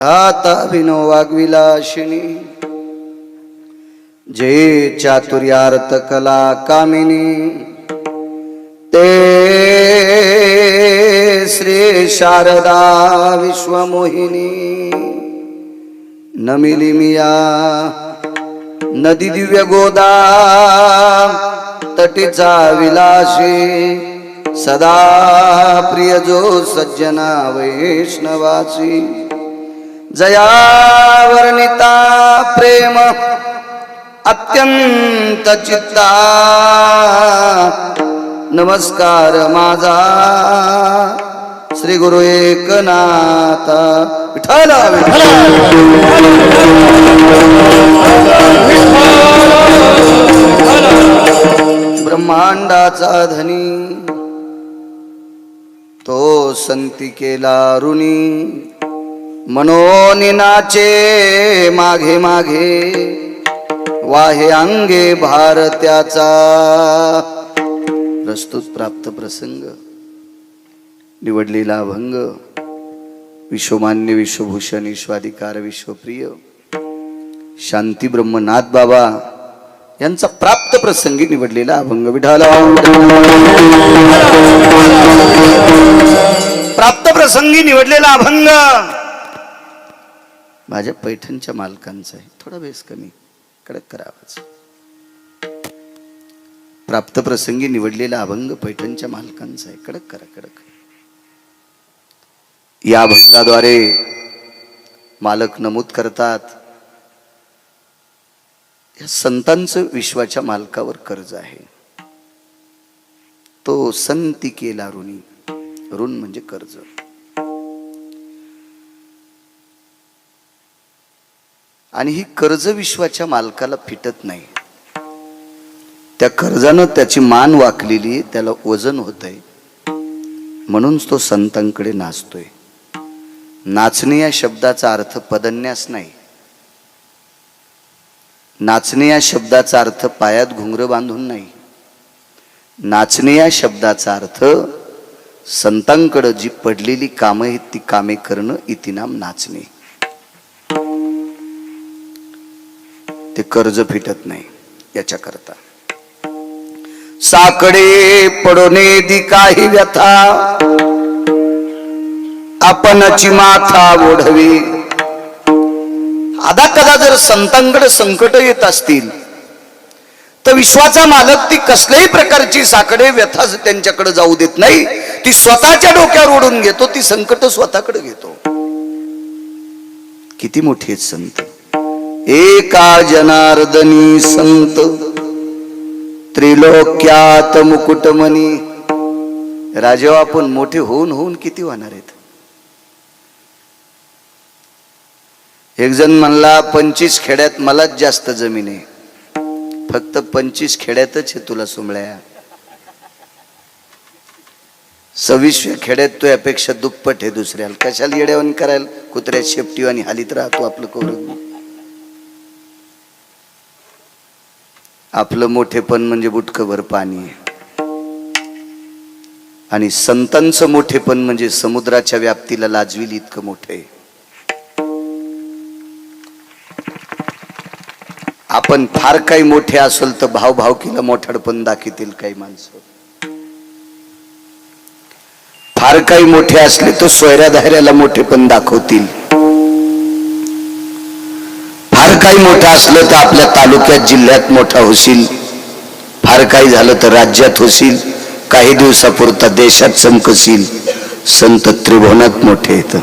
आता विनो वाग्विलाशिनी जे चातुर्यार्थ कला कामिनी ते श्री शारदा विश्वमोहिनी नमिली मिया नदी दिव्य गोदा तटीचा विलासी सदा प्रिय जो सज्जना वैष्णवासी जया वर्णिता प्रेम अत्यंत चित्ता नमस्कार माझा श्री गुरु एकनाथ विठ्ठल ब्रह्मांडाचा धनी तो संती केला ऋणी मनोनी नाचे मागे मागे वाहे अंगे भारत्याचा प्रस्तुत प्राप्त प्रसंग निवडलेला अभंग विश्वमान्य विश्वभूषण विश्वाधिकार विश्वप्रिय शांती ब्रह्मनाथ बाबा यांचा प्राप्त प्रसंगी निवडलेला अभंग विठाला प्राप्त प्रसंगी निवडलेला अभंग माझ्या पैठणच्या मालकांचा आहे. थोडा बेस कमी कडक करावाच. प्राप्त प्रसंगी निवडलेला अभंग पैठणच्या मालकांचा आहे. कडक करा कडक. या अभंगाद्वारे मालक नमूद करतात या संतांचं विश्वाच्या मालकावर कर्ज आहे. तो संती केला ऋणी. ऋण म्हणजे कर्ज. आणि ही कर्ज विश्वाच्या मालकाला फिटत नाही. त्या कर्जानं त्याची मान वाकलेली, त्याला वजन होत आहे. म्हणून तो संतांकडे नाचतोय. नाचणे या शब्दाचा अर्थ पदन्यास नाही. नाचणे या शब्दाचा अर्थ पायात घुंगरं बांधून नाही. नाचणे या शब्दाचा अर्थ संतांकडे जी पडलेली कामं आहेत ती कामे करणं इतिनाम नाचणे. ते कर्ज फिटत नाही याच्याकरता. साकडे पडोने दी काही व्यथा आपणची माथा ओढवी. आदा कदा जर संतांकडे संकट येत असतील तर विश्वाचा मालक ती कसल्याही प्रकारची साकडे व्यथा त्यांच्याकडे जाऊ देत नाही. ती स्वतःच्या डोक्यावर ओढून घेतो. ती संकट स्वतःकडे घेतो. किती मोठी आहेत संत. एका जनार्दनी संत त्रिलोक्यात मुकुटमणी. राजेव आपण मोठे होऊन होऊन किती होणार आहेत. एक जण म्हणला 25 खेड्यात मलाच जास्त जमीन आहे. फक्त 25 खेड्यातच आहे तुला सुमळ्या. 26व्या खेड्यात तू यापेक्षा दुप्पट आहे दुसऱ्याला. कशाला येड्यावानी करायला. कुत्र्या शेपटीवानी हालीत राहतो आपलं कौरव. आपलं मोठेपण म्हणजे बुटकभर पाणी आहे. आणि संतांचं मोठेपण म्हणजे समुद्राच्या व्याप्तीला लाजविल इतकं मोठं आहे. आपण फार काही मोठे असेल तर भावभावकीला मोठडपण दाखवतील काही माणसं. फार काही मोठे असले तर सोयऱ्या धायऱ्याला मोठेपण दाखवतील. फार काही मोठं असलं तर आपल्या तालुक्यात जिल्ह्यात मोठा होशील. फार काही झालं तर राज्यात होशील. काही दिवसापुरता देशात चमकशील. संत त्रिभुवनात मोठे आहेत.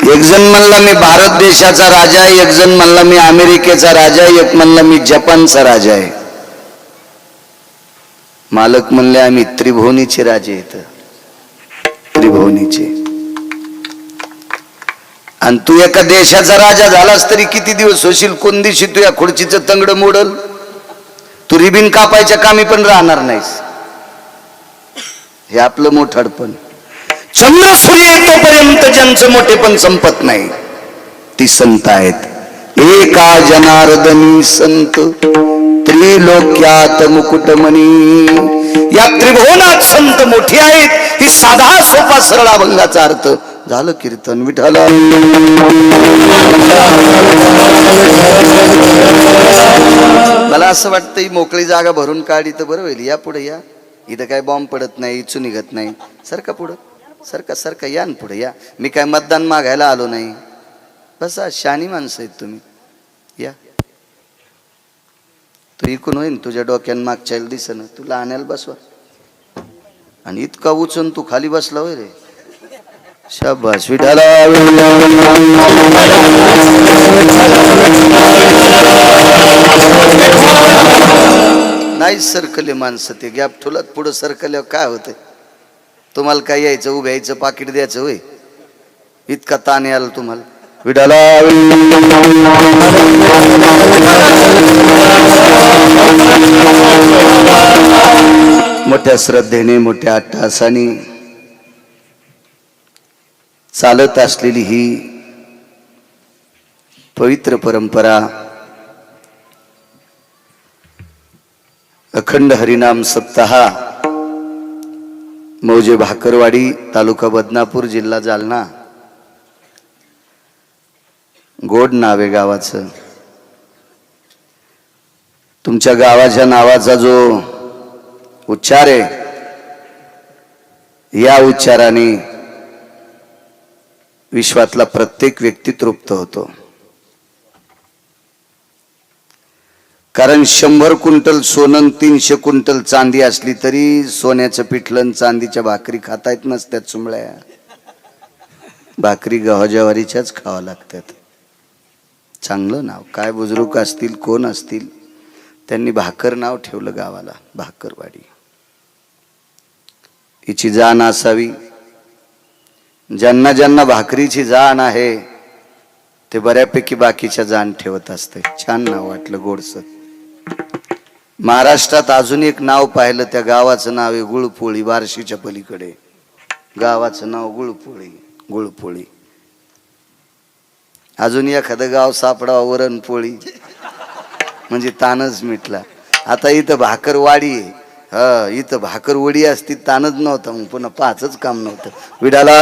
एक जण म्हणला मी भारत देशाचा राजा आहे. एक जण म्हणला मी अमेरिकेचा राजा आहे. एक म्हणला मी जपानचा राजा आहे. मालक म्हणले आम्ही त्रिभुवनीचे राजे आहेत. त्रिभुवनीचे. आणि तू एका देशाचा राजा झालास तरी किती दिवस होशील. कोण दिवशी तू या खुर्चीचं तंगड मोडल. तू रिबीन कापायच्या कामी पण राहणार नाहीस. हे आपलं मोठडपण. चंद्र सूर्य येतोपर्यंत ज्यांचं मोठेपण संपत नाही ती संत आहेत. एका जनार्दनी संत त्रिलोक्यात मुकुटमणी. या त्रिभुवनात संत मोठी आहेत. ही साधा सोपा सरळ अभंगाचा अर्थ झालं कीर्तन विठाला. मला असं वाटतं ही मोकळी जागा भरून काढी तर बरं होईल. या पुढे या, इथं काय बॉम्ब पडत नाही, इचू निघत नाही. सरका पुढं, सरका सरका, या ना पुढे या. मी काय मतदान मागायला आलो नाही. बसा, शानी माणसं आहेत तुम्ही, या. तू इकून होईन, तुझ्या डोक्यान मागच्या दिसन तुला आणायला बसवा. आणि इतका उचून तू खाली बसला होय रे. शाबास विठाला. नाही सरकले माणसं, ते गॅप ठुलत पुढं सरकल्यावर काय होतंय? तुम्हाला काय यायचं, उभं यायचं, पाकिट द्यायचं होय? इतका ताण याल तुम्हाला. विठाला. मोठ्या श्रद्धेने, मोठ्या अट्टहासाने चालत असलेली ही पवित्र परंपरा, अखंड हरिनाम सप्ताह, मौजे भाकरवाडी, तालुका बदनापूर, जिल्हा जालना. गोड नाव आहे गावाचं. तुमच्या गावाच्या नावाचा जो उच्चार आहे, या उच्चाराने विश्वातला प्रत्येक व्यक्ती तृप्त होतो. कारण 100 क्विंटल सोनं 300 क्विंटल चांदी असली तरी सोन्याचं पिठलं चांदीच्या भाकरी खाता येत नसत्यात. चुंबळ्या भाकरी गव्हा ज्वारीच्याच खावा लागतात. चांगलं नाव, काय बुजुर्ग असतील, कोण असतील, त्यांनी भाकर नाव ठेवलं गावाला, भाकरवाडी. हिची जाण असावी. ज्यांना ज्यांना भाकरीची जाण आहे ते बऱ्यापैकी बाकीच्या जाण ठेवत असते. छान नाव वाटलं, गोडसं. महाराष्ट्रात अजून एक नाव पाहिलं, त्या गावाचं नाव आहे गुळपोळी. बार्शीच्या पलीकडे गावाचं नाव गुळपोळी. गुळपोळी. अजून एखादं गाव सापडा वरणपोळी म्हणजे तानच मिटला. आता इथं भाकरवाडी आहे. हा, इथं भाकरवडी असती तानच नव्हता, मग पुन्हा पाचच काम नव्हतं. विडाला.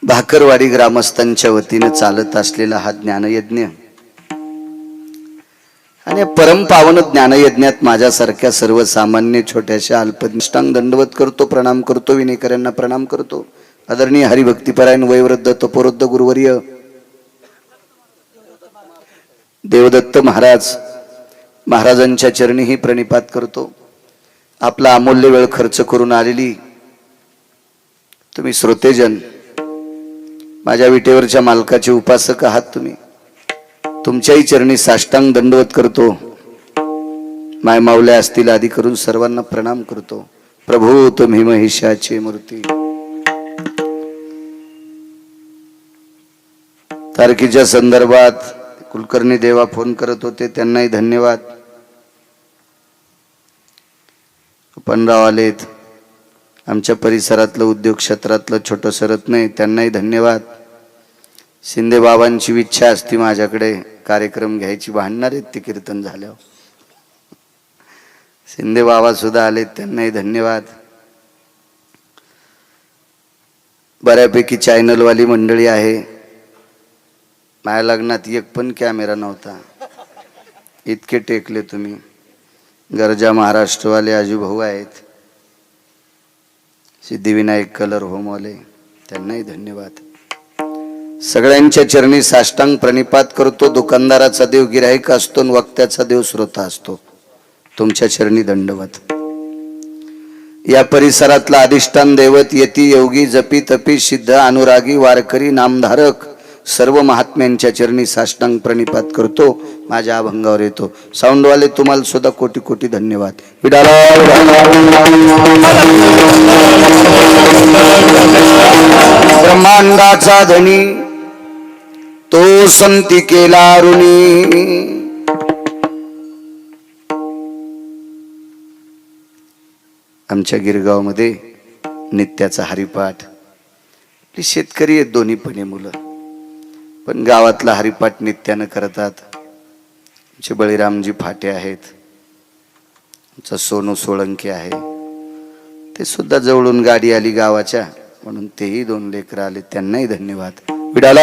भाकरवाडी ग्रामस्थांच्या वतीने चालत असलेला हा ज्ञानयज्ञ, आणि परमपावन ज्ञानयज्ञात माझ्यासारख्या सर्वसामान्य छोट्याशा अल्पनिष्ठांग दंडवत करतो, प्रणाम करतो, विनेकरांना प्रणाम करतो. आदरणीय हरिभक्तीपरायण वयोवृद्ध तपोवृद्ध गुरुवर्य देवदत्त महाराजांच्या चरणीही प्रणिपात करतो. आपला अमूल्य वेळ खर्च करून आलेली तुम्ही श्रोतेजन, माझ्या विटेवरच्या मालकाचे उपासक आहात तुम्ही, तुमच्याही चरणी साष्टांग दंडवत करतो. माय माऊल्या असतील आदी करून सर्वांना प्रणाम करतो. प्रभू तुम्ही महिषाची मूर्ती. तारखेच्या संदर्भात कुलकर्णी देवा फोन करत होते, त्यांनाही धन्यवाद. पणराव आलेत, आमच्या परिसरातलं उद्योग क्षेत्रातलं छोटं सरत नाही, त्यांनाही धन्यवाद. शिंदे बाबांची इच्छा असती माझ्याकडे कार्यक्रम घ्यायची, भांडणार आहेत ते कीर्तन झाल्यावर. शिंदे बाबा सुद्धा आलेत, त्यांनाही धन्यवाद. बऱ्यापैकी चॅनलवाली मंडळी आहे. माझ्या लग्नात एक पण कॅमेरा नव्हता, इतके टेकले तुम्ही. गरजा महाराष्ट्रवाले आजूभाऊ आहेत, सिद्धिविनायक कलर होमवाले, त्यांनाही धन्यवाद. सगळ्यांच्या चरणी साष्टांग प्रणिपात करतो. दुकानदाराचा देव गिराहिक असतो, वक्त्याचा देव श्रोता असतो. तुमच्या चरणी दंडवत. या परिसरातला अधिष्ठान दैवत, यती योगी जपी तपी सिद्ध अनुरागी वारकरी नामधारक सर्व महात्म्यांच्या चरणी साष्टांग प्रणिपात करतो. माझ्या अभंगावर येतो. साऊंडवाले तुम्हाला सुद्धा कोटी कोटी धन्यवाद. ब्रह्मांडाचा धनी तो संती केला ऋणी. आमच्या गिरगाव मध्ये नित्याचा हरिपाठ. शेतकरी आहेत दोन्ही पण मुलं, पण गावातला हरिपाठ नित्यानं करतात. आमचे बळीरामजी फाटे आहेत, आमचा सोनू सोळंके आहे, ते सुद्धा जवळून गाडी आली गावाच्या म्हणून तेही 2 लेकर आले, त्यांनाही धन्यवाद. विडाला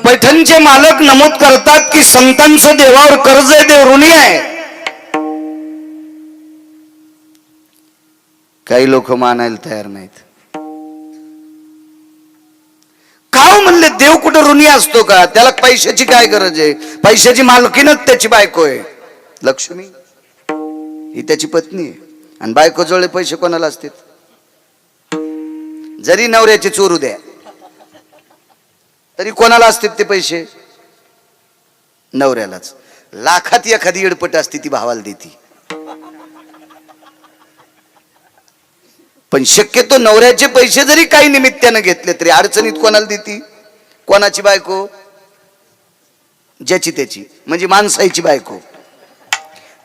पैठणचे मालक नमूद करतात की संतांचं देवावर कर्ज आहे, देव ऋणी आहे. काही लोक मानायला तयार नाहीत. का म्हणले देव कुठं ऋणी असतो का? त्याला पैशाची काय गरज आहे? पैशाची मालकीनच त्याची बायको आहे. लक्ष्मी ही त्याची पत्नी आहे आणि बायको जवळ पैसे कोणाला असतात? जरी नवऱ्याचे चोरू द्या तरी कोणाला असतात ते पैसे? नवऱ्यालाच. लाखात एखादी येडपट असते ती भावाला देती, पण शक्यतो नवऱ्याचे पैसे जरी काही निमित्तानं घेतले तरी अडचणीत कोणाला देती? कोणाची बायको? ज्याची त्याची, म्हणजे माणसाची बायको.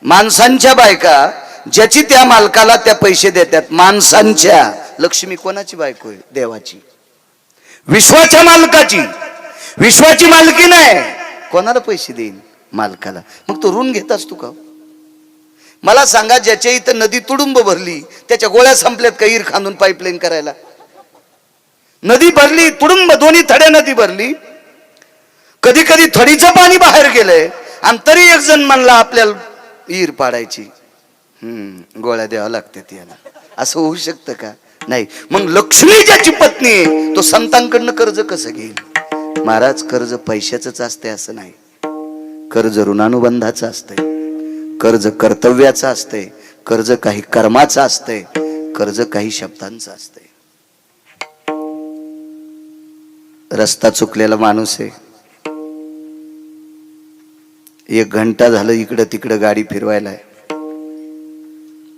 माणसांच्या बायका ज्याची त्या मालकाला त्या पैसे देतात. माणसांच्या. लक्ष्मी कोणाची बायको आहे? देवाची, विश्वाच्या मालकाची. विश्वाची मालकी नाही, कोणाला पैसे देईन? मालकाला. मग तो ऋण घेत असतो का? मला सांगा, ज्याच्या इथं नदी तुडुंब भरली त्याच्या गोळ्या संपल्यात का ईर खांदून पाईपलाईन करायला? नदी भरली तुडुंब, दोन्ही थड्या नदी भरली, कधी कधी थडीचं पाणी बाहेर गेलंय आणि तरी एक जण म्हणला आपल्याला ईर पाडायची, गोळ्या द्यावा लागतात याला. असं होऊ शकतं का? नाही. मग लक्ष्मी ज्याची पत्नी आहे तो संतांकडनं कर्ज कसं घेईल? महाराज, कर्ज पैशाचंच असते असं नाही. कर्ज ऋणानुबंधाचं असतंय, कर्ज कर्तव्याचं असतंय, कर्ज काही कर्माचं असतंय, कर्ज काही शब्दांचं असतंय. रस्ता चुकलेला माणूस आहे, 1 घंटा झालं इकडं तिकडं गाडी फिरवायला,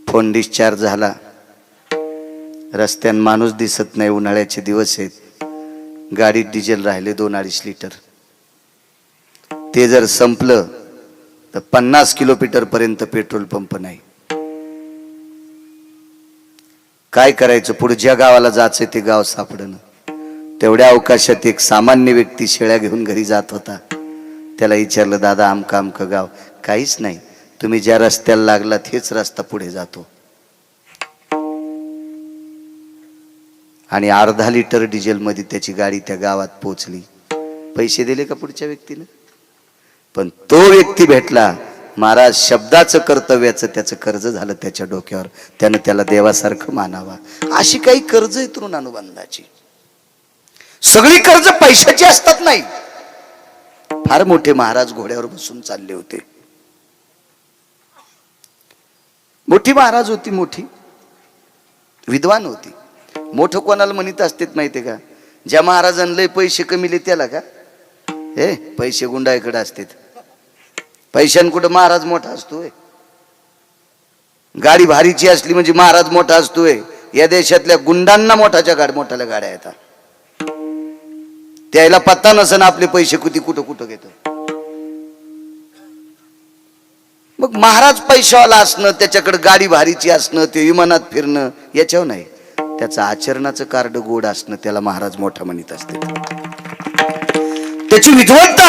फोन डिस्चार्ज झाला, रस्त्यान माणूस दिसत नाही, उन्हाळ्याचे दिवस आहेत, गाडीत डिझेल राहिले 2-2.5 लिटर. ते जर संपलं तर 50 किलोमीटर पर्यंत पेट्रोल पंप नाही. काय करायचं? पुढे ज्या गावाला जायचं ते गाव सापडणं. तेवढ्या अवकाशात एक सामान्य व्यक्ती शेळ्या घेऊन घरी जात होता. त्याला विचारलं, दादा आमका आमका गाव? काहीच नाही, तुम्ही ज्या रस्त्याला लागलात हेच रस्ता पुढे जातो. आणि 1/2 लिटर डिझेल मध्ये त्याची गाडी त्या गावात पोहोचली. पैसे दिले का पुढच्या व्यक्तीने? पण तो व्यक्ती भेटला. महाराज, शब्दाचं कर्तव्याचं त्याचं कर्ज झालं त्याच्या डोक्यावर. त्यानं त्याला देवासारखं मानावा. अशी काही कर्ज आहेत ऋणानुबंधाची. सगळी कर्ज पैशाची असतात नाही. फार मोठे महाराज घोड्यावर बसून चालले होते. मोठी महाराज होती, मोठी विद्वान होती. मोठं कोणाला म्हणत असतात माहितीये का? ज्या महाराजांना लय पैसे कमीले त्याला का? हे पैसे गुंडाईकडे असतात. पैशांकुठं महाराज मोठा असतोय? गाडी भारीची असली म्हणजे महाराज मोठा असतोय? या देशातल्या गुंडांना मोठ्याल्या गाड्या येतात. त्याला पत्ता नसन आपले पैसे कुठं कुठं घेतो. मग महाराज पैशावाला असणं, त्याच्याकडे गाडी भारीची असणं, ते विमानात फिरणं याच्यावर नाही, त्याचं आचरणाचं कार्ड गोड असणं त्याला महाराज मोठा म्हणत असते. त्याची विद्वत्ता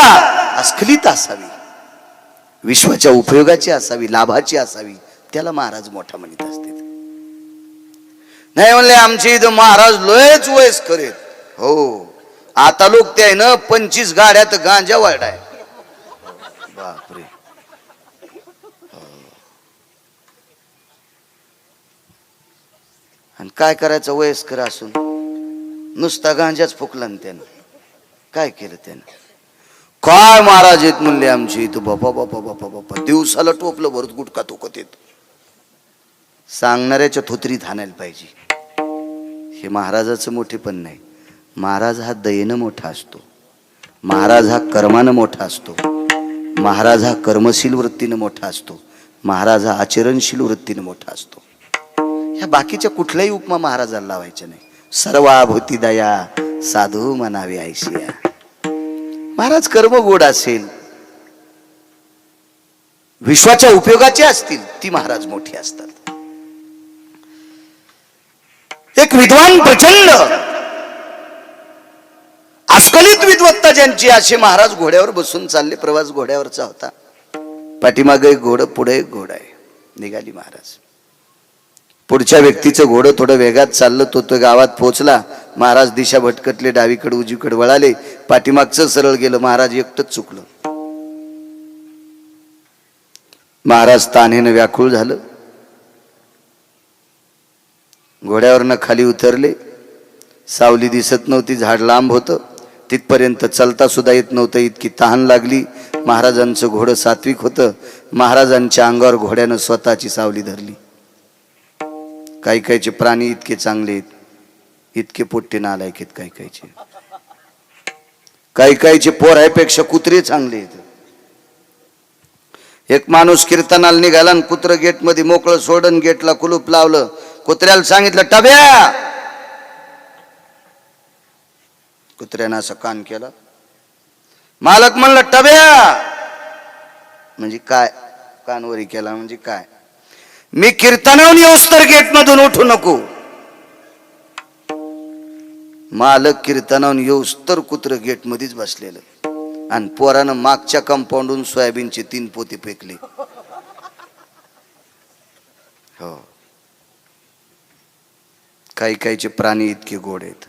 अस्खलित असावी, विश्वाच्या उपयोगाची असावी, लाभाची असावी, त्याला महाराज मोठा म्हणत असते. नाही म्हणले आमच्या इथं महाराज लयच वयस्कर आहेत. हो, आता लोक ते आहे ना 25 गाड्यात गांजा वाढाय. बापरे. आणि काय करायचं वयस्कर असून? नुसता गांजाच फुकला ना त्यानं. काय केलं त्यानं? काय महाराज येत म्हणले आमची इथं, बापा बापा बापा बापा, दिवसाला टोपलं भरत गुटखा थोकत येत. सांगणाऱ्याच्या थोतरीत हाणायला पाहिजे. हे महाराजाचं मोठेपण नाही. महाराज हा दयेनं मोठा असतो. महाराज हा कर्मानं मोठा असतो. महाराज हा कर्मशील वृत्तीनं मोठा असतो. महाराज हा आचरणशील वृत्तीनं मोठा असतो. ह्या बाकीच्या कुठल्याही उपमा महाराजाला लावायच्या नाही. सर्वाभूती दया साधू म्हणावे ऐशिया. महाराज कर्म गोड असेल, विश्वाच्या उपयोगाचे असतील, ती महाराज मोठी असतात. एक विद्वान प्रचंड पुष्कळीत विद्वत्ता ज्यांची, असे महाराज घोड्यावर बसून चालले. प्रवास घोड्यावरचा होता. पाठीमागे एक घोडं, पुढे एक घोडा आहे. निघाली महाराज. पुढच्या व्यक्तीचं घोडं थोडं वेगात चाललं. तो गावात पोहोचला. महाराज दिशा भटकटले, डावीकडे उजवीकडे वळाले. पाठीमागचं सरळ गेलं. महाराज एकटंच चुकलं. महाराज तान्हेनं व्याकुळ झालं. घोड्यावरनं खाली उतरले. सावली दिसत नव्हती, झाड लांब होतं. तिथपर्यंत चलता सुद्धा येत नव्हतं, इतकी तहान लागली. महाराजांचं घोडं सात्विक होतं. महाराजांच्या अंगावर घोड्यानं स्वतःची सावली धरली. काही काहीचे प्राणी इतके चांगले आहेत, इतके पोट्टे नालायक आहेत. काही काहीचे पोरापेक्षा कुत्रे चांगले आहेत. एक माणूस कीर्तनाला निघाला आणि कुत्र गेट मध्ये मोकळं सोडून गेटला कुलूप लावलं. कुत्र्याला सांगितलं टब्या. कुत्र्यानं असं कान केला. मालक म्हणलं टब्या म्हणजे काय? कानवरी केला म्हणजे काय? मी कीर्तनावून येऊस तर गेट मधून उठू नको. मालक कीर्तनावून येऊस तर कुत्र गेट मध्येच बसलेलं. आणि पोरानं मागच्या कंपाऊंडून सोयाबीनचे 3 पोते फेकले. हो, काही काहीचे प्राणी इतके गोड आहेत.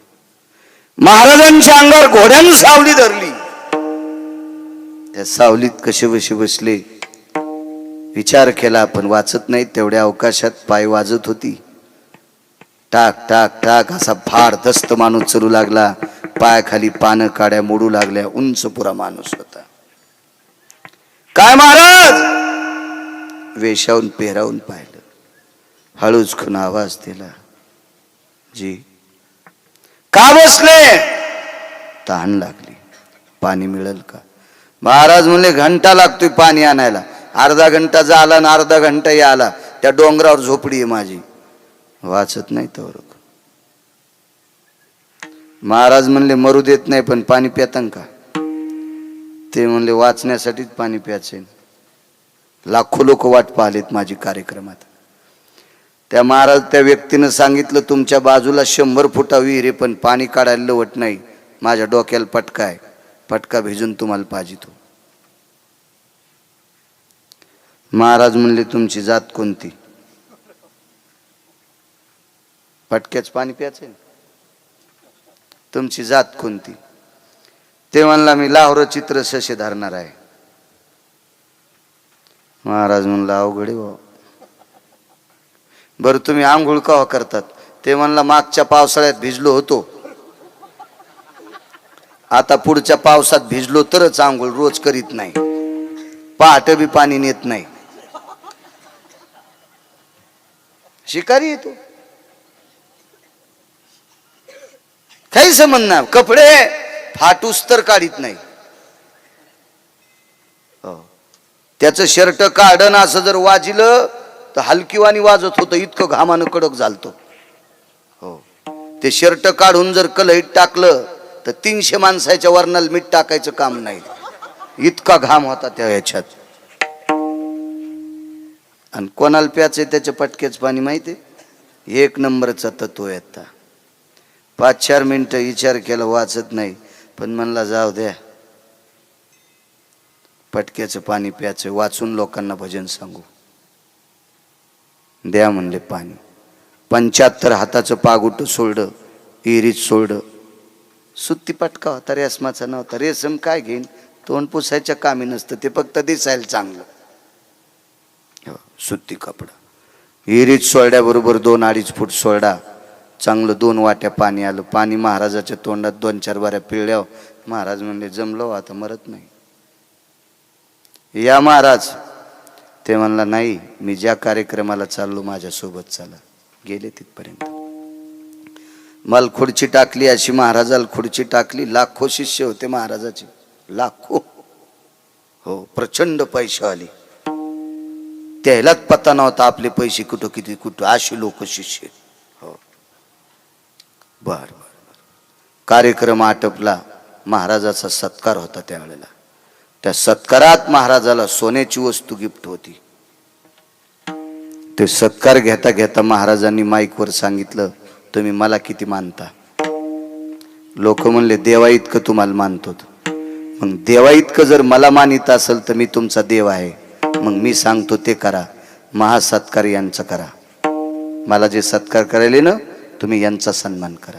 महाराजांच्या अंगावर घोड्यानं सावली धरली. त्या सावलीत कसे बसे बसले विचार केला, पण वाचत नाही. तेवढ्या अवकाशात पाय वाजत होती. टाक टाक टाक असा फाडदस्त माणूस चलू लागला. पायाखाली पानं काड्या मोडू लागल्या. उंच पुरा माणूस होता. काय महाराज? वेशावून पेहरावून पाहिलं. हळूच खून आवाज दिला. जी का बसले? तहान लागली. पाणी मिळेल का? महाराज म्हणले घंटा लागतोय पाणी आणायला. अर्धा घंटा झाला आणि अर्धा घंटा आला. त्या डोंगरावर झोपडी आहे माझी. वाचत नाही तर. महाराज म्हणले मरू देत नाही, पण पाणी पितान का? ते म्हणले वाचण्यासाठीच पाणी प्यायचे. लाखो लोक वाट पाहलेत माझी कार्यक्रमात. त्या महाराज त्या व्यक्तीनं सांगितलं तुमच्या बाजूला 100 फुटा विहीर आहे, पण पाणी काढायला लवट नाही. माझ्या डोक्याला पटका आहे. पटका भिजून तुम्हाला पाहिजे. महाराज म्हणले तुमची जात कोणती? पटक्याच पाणी प्यायचे. तुमची जात कोणती? ते म्हणला मी लाहोर चित्र ससे धरणार आहे. महाराज म्हणला अवघड आहे भाऊ. बरं तुम्ही आंघोळ केव्हा करतात? ते म्हणला मागच्या पावसाळ्यात भिजलो होतो. आता पुढच्या पावसात भिजलो तरच आंघोळ, रोज करीत नाही. पहाटे बी पाणी नेत नाही. शिकारी येतो काही संबंध नाही. कपडे फाटूस तर काढीत नाही. त्याचं शर्ट काढणं असं जर वाजिलं तर हलकीवानी वाजत होतं. इतकं घामानं कडक झालतो. हो, ते शर्ट काढून जर कलईत टाकलं तर 300 माणसाच्या वरणाला मीठ टाकायचं काम नाही. इतका घाम होता त्या ह्याच्यात. आणि कोणाला प्यायचंय त्याच्या पटक्याच पाणी माहिती. 1 नंबरचा तत्व येता. 5-4 मिनिटं विचार केला, वाचत नाही. पण म्हणला जाऊ द्या, पटक्याचं पाणी प्यायचं. वाचून लोकांना भजन सांगू. द्या म्हणले पाणी. 75 हाताचं पागुट सोडलं, इरीत सोडलं. सुत्ती पटका होता, रेशमाचा नव्हता. रेशम काय घेईन, तोंड पुसायच्या कामी नसतं, ते फक्त दिसायला चांगलं. सुत्ती कपडा इरीत सोडल्याबरोबर 2-2.5 फूट सोडा. चांगलं 2 वाट्या पाणी आलं. पाणी महाराजाच्या तोंडात 2-4 बाऱ्या पिळल्या. महाराज म्हणले जमलो आता, मरत नाही. या महाराज. ते म्हणला नाही, मी ज्या कार्यक्रमाला चाललो माझ्यासोबत चला. गेले तिथपर्यंत. मला खुर्ची टाकली, अशी महाराजाला खुर्ची टाकली. लाखो शिष्य होते महाराजाचे, लाखो. हो, प्रचंड पैशावाली. त्यालाच पत्ता नव्हता आपले पैसे कुठं किती कुठं. अशी लोक शिष्य. हो, बर. कार्यक्रम आटपला. महाराजाचा सत्कार होता त्यावेळेला. त्या सत्कारात महाराजाला सोन्याची वस्तू गिफ्ट होती. ते सत्कार घेता घेता महाराजांनी माईकवर सांगितलं तुम्ही मला किती मानता. लोक म्हणले देवा इतकं तुम्हाला मानतो. मग देवा इतकं जर मला मानित असेल तर मी तुमचा देव आहे. मग मी सांगतो ते करा. महासत्कार यांचा करा. मला जे सत्कार करायले ना तुम्ही यांचा सन्मान करा.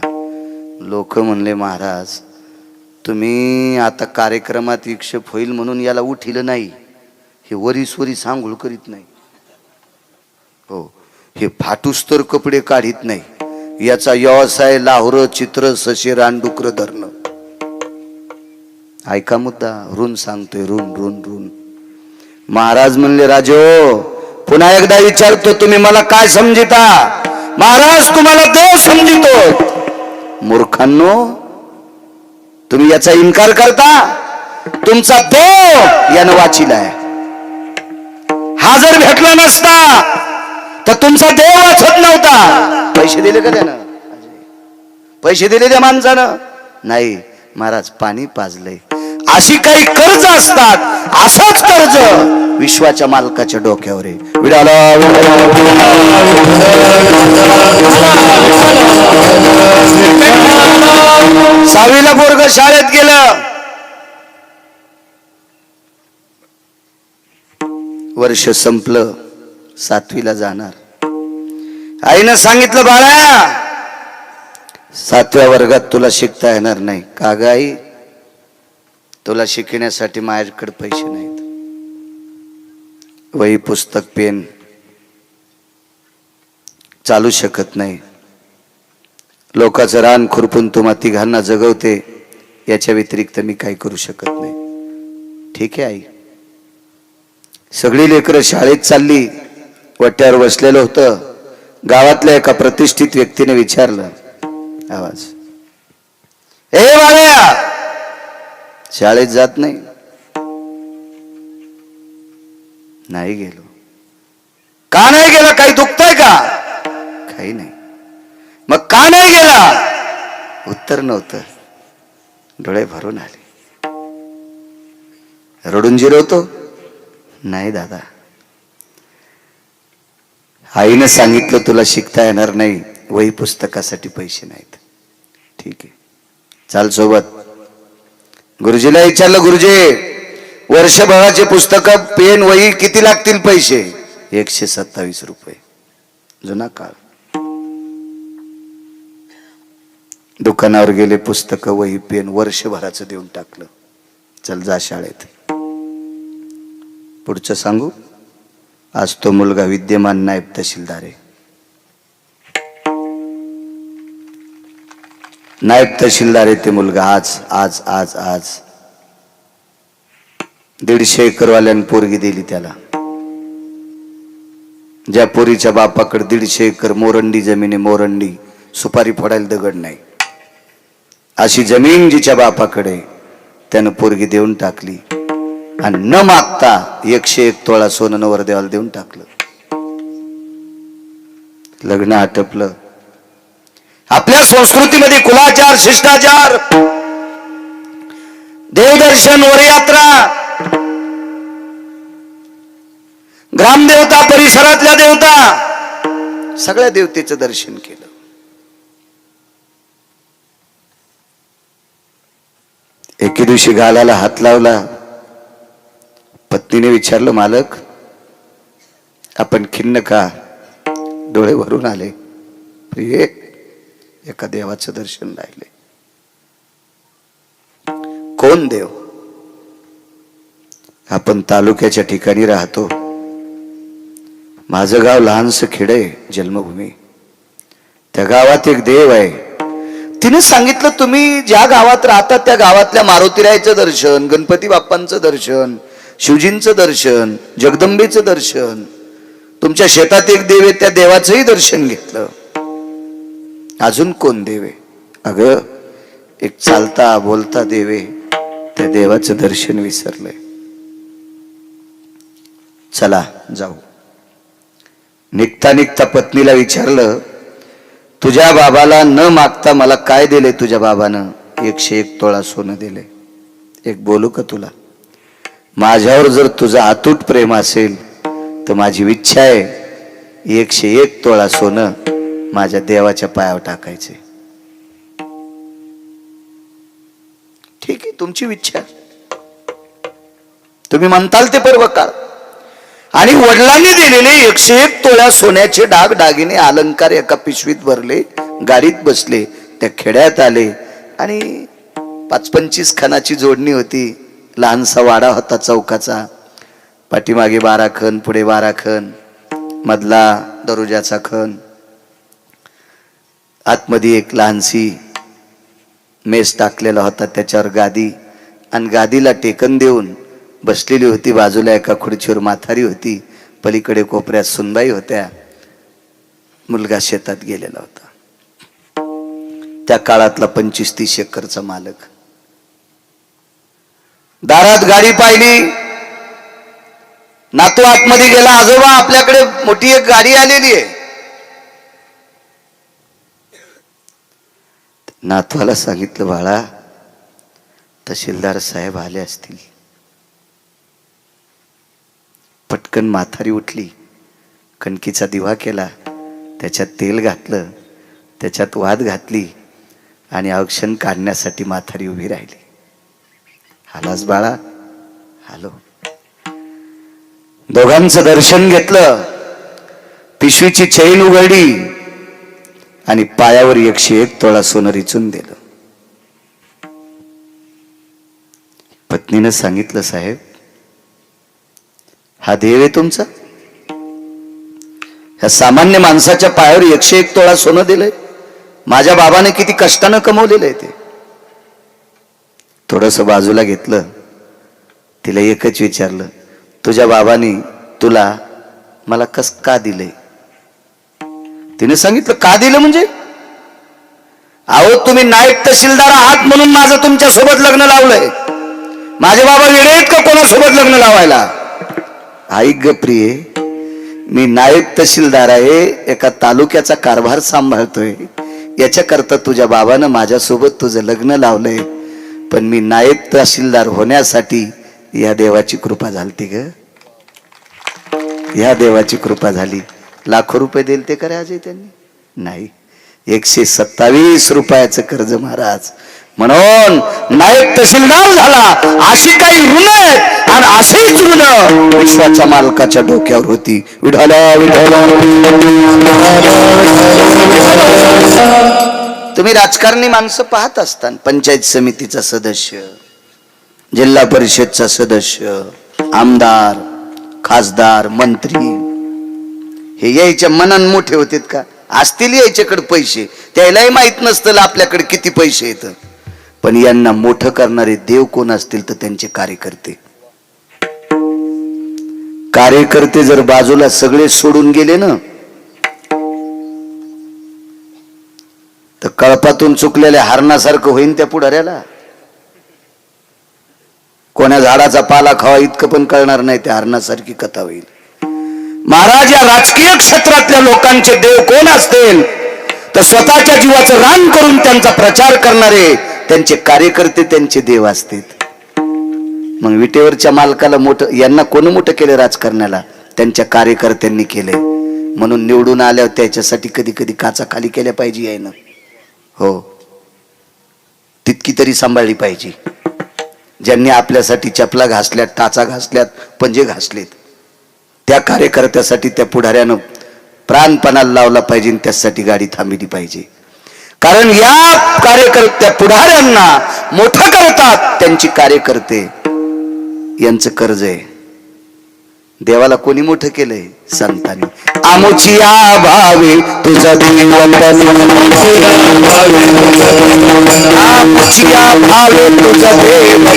लोक म्हणले महाराज तुम्ही आता कार्यक्रमात विक्षेप होईल म्हणून याला उठिलं नाही. हे वरीसवरी सांगूळ करीत नाही. हो, हे फाटूस्तर कपडे काढीत नाही. याचा व्यवसाय लाहोर चित्र सशे रानडुकर धरणं. ऐका मुद्दा, ऋण सांगतोय, ऋण ऋण ऋण. महाराज म्हणले राजो पुन्हा एकदा विचारतो तुम्ही मला काय समजिता. महाराज तुम्हाला देव समजितो. मूर्खांनो तुम्ही याचा इन्कार करता. तुमचा देव यानं वाचिलाय. हा जर भेटला नसता तर तुमचा देव वाचत नव्हता. पैसे दिले का त्यानं? पैसे दिले त्या माणसानं? नाही. महाराज पाणी पाजलंय. अशी काही कर्ज असतात. असंच कर्ज विश्वाच्या मालकाच्या डोक्यावर आहे. सहावीला पोरग शाळेत गेलं. वर्ष संपलं, 7वीला जाणार. आईनं सांगितलं बाळा 7व्या वर्गात तुला शिकता येणार नाही. का ग आई? तुला शिकण्यासाठी माझ्याकडे पैसे नाहीत. वही पुस्तक पेन चालू शकत नाही. लोकांचं रान खुरपून तुम्हा तिघांना जगवते. याच्या व्यतिरिक्त मी काही करू शकत नाही. ठीक आहे आई. सगळी लेकरं शाळेत चालली. वट्यावर बसलेलं होतं. गावातल्या एका प्रतिष्ठित व्यक्तीने विचारलं आवाज, ए बाळ्या शाळेत जात नाही? नाही गेलो. का नाही गेला? काही दुखतंय का? काही नाही. मग का नाही गेला? उत्तर नव्हतं. डोळे भरून आले. रडून जिरवतो? नाही दादा. आईनं सांगितलं तुला शिकता येणार नाही. वही पुस्तकासाठी पैसे नाहीत. ठीक आहे चाल सोबत. गुरुजीला विचारलं, गुरुजी वर्षभराचे पुस्तक पेन वही किती लागतील पैसे? 127 रुपये. जुना काळ. दुकानावर गेले. पुस्तक वही पेन वर्षभराचं देऊन टाकलं. चल जा शाळेत. पुढचं सांगू. आज तो मुलगा विद्यमान नायब तहसीलदार आहे. नायब तहसीलदार आहे ते मुलगा. आज आज आज आज 150 एकरवाल्यानं पोरगी दिली त्याला. ज्या पोरीच्या बापाकडे 150 एकर मोरंडी जमीन आहे. मोरंडी सुपारी फोडायला दगड नाही. अशी जमीन जिच्या बापाकडे त्यानं पोरगी देऊन टाकली. आणि न मागता 101 तोळा सोनं नवरदेवाला देऊन टाकलं. लग्न आटपलं. आपल्या संस्कृतीमध्ये कुलाचार, शिष्टाचार, देवदर्शन, वरयात्रा, ग्रामदेवता, परिसरातल्या देवता, सगळ्या देवतेचं दर्शन केलं. एके दिवशी गालाला हात लावला. पत्नीने विचारलं, मालक आपण खिन्न का? डोळे भरून आले. एका देवाचं दर्शन राहिले. कोण देव? आपण तालुक्याच्या ठिकाणी राहतो. माझं गाव लहानसं खेड आहे, जन्मभूमी. त्या गावात एक देव आहे. तिने सांगितलं तुम्ही ज्या गावात राहतात त्या गावातल्या मारुतीरायाचं दर्शन, गणपती बाप्पांचं दर्शन, शिवजींचं दर्शन, जगदंबेचं दर्शन, तुमच्या शेतात एक देव आहे त्या देवाचंही दर्शन घेतलं. अजून कोण देव आहे? अगं एक चालता बोलता देव आहे. त्या देवाचं दर्शन विसरलंय. चला जाऊ. निघता निघता पत्नीला विचारलं, तुझ्या बाबाला न मागता मला काय दिले तुझ्या बाबानं? 101 तोळा सोनं दिले. एक बोलू का तुला? माझ्यावर जर तुझं अतूट प्रेम असेल तर माझी इच्छा आहे 101 तोळा सोनं माझ्या देवाच्या पायावर टाकायचे. तुमची इच्छा, तुम्ही म्हणताल ते पर्व काळ. आणि वडिलांनी दिलेले 101 तोळा सोन्याचे डाग दागिने अलंकार एका पिशवीत भरले, गाडीत बसले, त्या खेड्यात आले. आणि 25 खणाची जोडणी होती. लहानसा वाडा होता चौकाचा, पाठीमागे 12 खण, पुढे 12 खण, मधला दरुजाचा खण, आतमध्ये एक लहानशी मेस टाकलेला होता, त्याच्यावर गादी, आणि गादीला टेकन देऊन बसलेली होती. बाजूला एका खुर्चीवर म्हातारी होती, पलीकडे कोपऱ्यात सुनबाई होत्या. मुलगा शेतात गेलेला होता. त्या काळातला 25-30 एकरचा मालक. दारात गाडी पाहिली, नातू आतमध्ये गेला, आजोबा आपल्याकडे मोठी एक गाडी आलेली आहे. नातवाला सांगितलं, बाळा तहसीलदार साहेब आले असतील. पटकन म्हातारी उठली, कणकीचा दिवा केला, त्याच्यात तेल घातलं, त्याच्यात वाद घातली, आणि औक्षण काढण्यासाठी म्हातारी उभी राहिली. आलास बाळा? आलो. दोघांचं दर्शन घेतलं, पिशवीची चैन उघडली आणि पायावर 101 तोळा सोनं रिचून दिलं. पत्नीनं सांगितलं, साहेब हा देव आहे तुमचा? ह्या सामान्य माणसाच्या पायावर 101 तोळा सोनं दिलंय? माझ्या बाबाने किती कष्टानं कमवलेलं आहे ते. थोडस बाजूला घेतलं, तिला एकच विचारलं, तुझ्या बाबाने तुला मला कस का दिलंय? तिने सांगितलं, का दिलं म्हणजे? अहो तुम्ही नायब तहसीलदार आहात म्हणून माझं तुमच्या सोबत लग्न लावलंय. माझे बाबा वेडे आहेत का कोणासोबत लग्न लावायला? ऐक ग प्रिये, मी नायब तहसीलदार आहे, एका तालुक्याचा कारभार सांभाळतोय. याच्याकरता तुझ्या बाबानं माझ्यासोबत तुझं लग्न लावलंय. पण मी नायब तहसीलदार होण्यासाठी या देवाची कृपा झालती ग, या देवाची कृपा झाली. लाखो रुपये दिले ते करे अजय त्यांनी? नाही, 127 रुपयाचं कर्ज महाराज. म्हणून नायब तहसीलदार झाला. अशी काही ऋण आहेत, आणि असेच ऋण विश्वाच्या मालकाच्या डोक्यावर होती. विठाला विठाला. तुम्ही राजकारणी माणसं पाहत असताना, पंचायत समितीचा सदस्य, जिल्हा परिषदचा सदस्य, आमदार, खासदार, मंत्री, हे यायच्या मनान मोठे होते का? असतील यायच्याकडे पैसे, त्यालाही माहित नसतं आपल्याकडे किती पैसे येत. पण यांना मोठं करणारे देव कोण असतील तर त्यांचे कार्यकर्ते. कार्यकर्ते जर बाजूला सगळे सोडून गेले ना, तर कळपातून चुकलेल्या हरणासारखं होईन त्या पुढाऱ्याला. कोण्या झाडाचा पाला खावा इतकं पण कळणार नाही, त्या हरणासारखी कथा होईल. महाराज, या राजकीय क्षेत्रातल्या लोकांचे देव कोण असतील तर स्वतःच्या जीवाचं रान करून त्यांचा प्रचार करणारे त्यांचे कार्यकर्ते त्यांचे देव असतील. मग विटेवरच्या मालकाला मोठं, यांना कोण मोठं केलं राजकारणाला? त्यांच्या कार्यकर्त्यांनी केले. म्हणून निवडून आल्यावर त्याच्यासाठी कधी कधी काचा खाली केल्या पाहिजे यायनं. हो, तितकी तरी सांभाळली पाहिजे. ज्यांनी आपल्यासाठी चपला घासल्यात, टाचा घासल्यात, पंजे घासलेत, त्या कार्यकर्त्यासाठी त्या पुढाऱ्यानं प्राणपणाला लावला पाहिजे, त्यासाठी गाडी थांबली पाहिजे. कारण या कार्यकर्त्या पुढाऱ्यांना मोठं करतात त्यांची कार्यकर्ते. यांचं कर्ज आहे. देवाला कोणी मोठं केलंय? संतांनी. आमुचिया भावे तुझा देवतनी, आमुचिया भावे तुझा देव,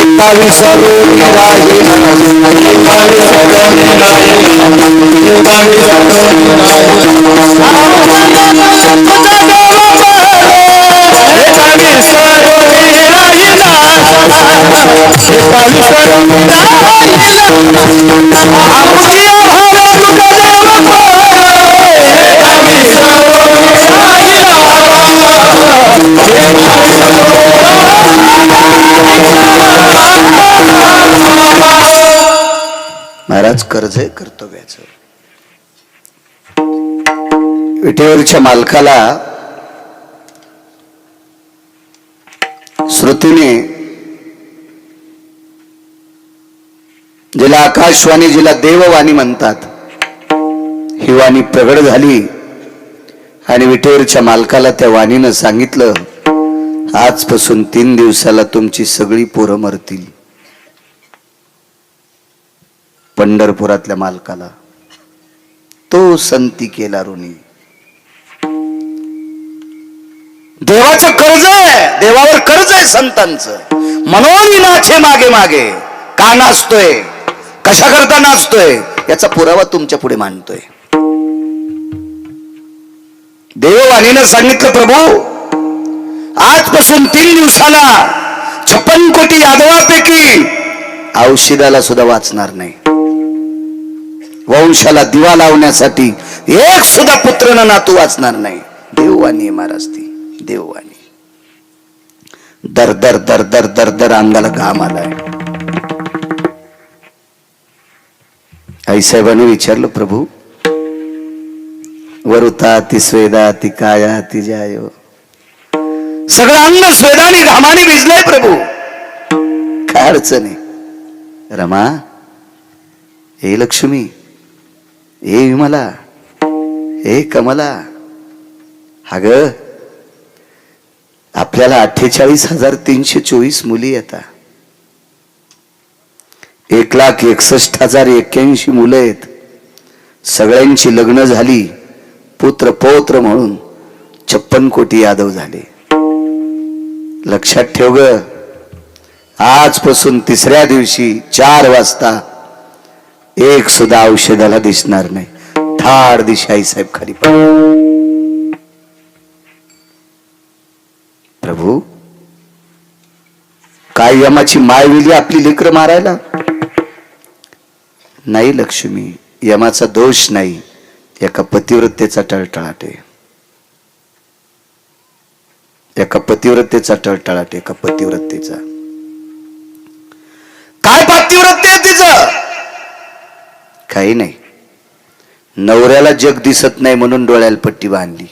एका विसरून राही, महाराज, कर्ज आहे कर्तव्याचं. विटेवरच्या मालकाला श्रुतीने, जिला आकाशवाणी, जिला देववाणी म्हणतात, ही वाणी प्रगट झाली आणि विटेवरच्या मालकाला त्या वाणीनं सांगितलं, आजपासून 3 दिवसाला तुमची सगळी पोरं मरतील. पंढरपुरातल्या मालकाला तो संती केला ऋणी. देवाचं कर्ज आहे, देवावर कर्ज आहे संतांचं. म्हणून नाचे मागे मागे. का नाचतोय, कशा करता नाचतोय, याचा पुरावा तुमच्या पुढे मांडतोय. देववाणीनं सांगितलं, प्रभू आजपासून 3 दिवसाला 56 कोटी यादवापैकी औषधाला सुद्धा वाचणार नाही. वंशाला दिवा लावण्यासाठी एक सुद्धा पुत्र न नातू वाचणार नाही. देववाणी महाराज ती देववाणी. दर दर दर दर दर दर अंगाला घाम आलाय. आईसाहेबांनी विचारलं, प्रभू वरुता ती स्वेदा ती काया ती जायो, सगळं अंग स्वेदानी घामाने भिजलंय प्रभू, काय अडचण आहे? रमा, हे लक्ष्मी, हे विमला, हे कमला, हा ग आपल्याला 48,324 मुली येतात. 1,61,081 मुलं आहेत. सगळ्यांची लग्न झाली, पुत्र पौत्र म्हणून 56 कोटी यादव झाले. लक्षात ठेव ग, आजपासून 3ऱ्या दिवशी 4 वाजता एक सुद्धा औषधाला दिसणार नाही. थाड दिशा आईसाहेब खाली पडले. प्रभू काय यमाची माय विली आपली लेकरं मारायला? नाही लक्ष्मी, यमाचा दोष नाही, एका पतिव्रतेचा टळटळाट आहे. एका पतिव्रतेचा टळटळाट, एका पतिव्रतेचा. काय पतिव्रते आहे तिचं? काही नाही. नवऱ्याला जग दिसत नाही म्हणून डोळ्याला पट्टी बांधली.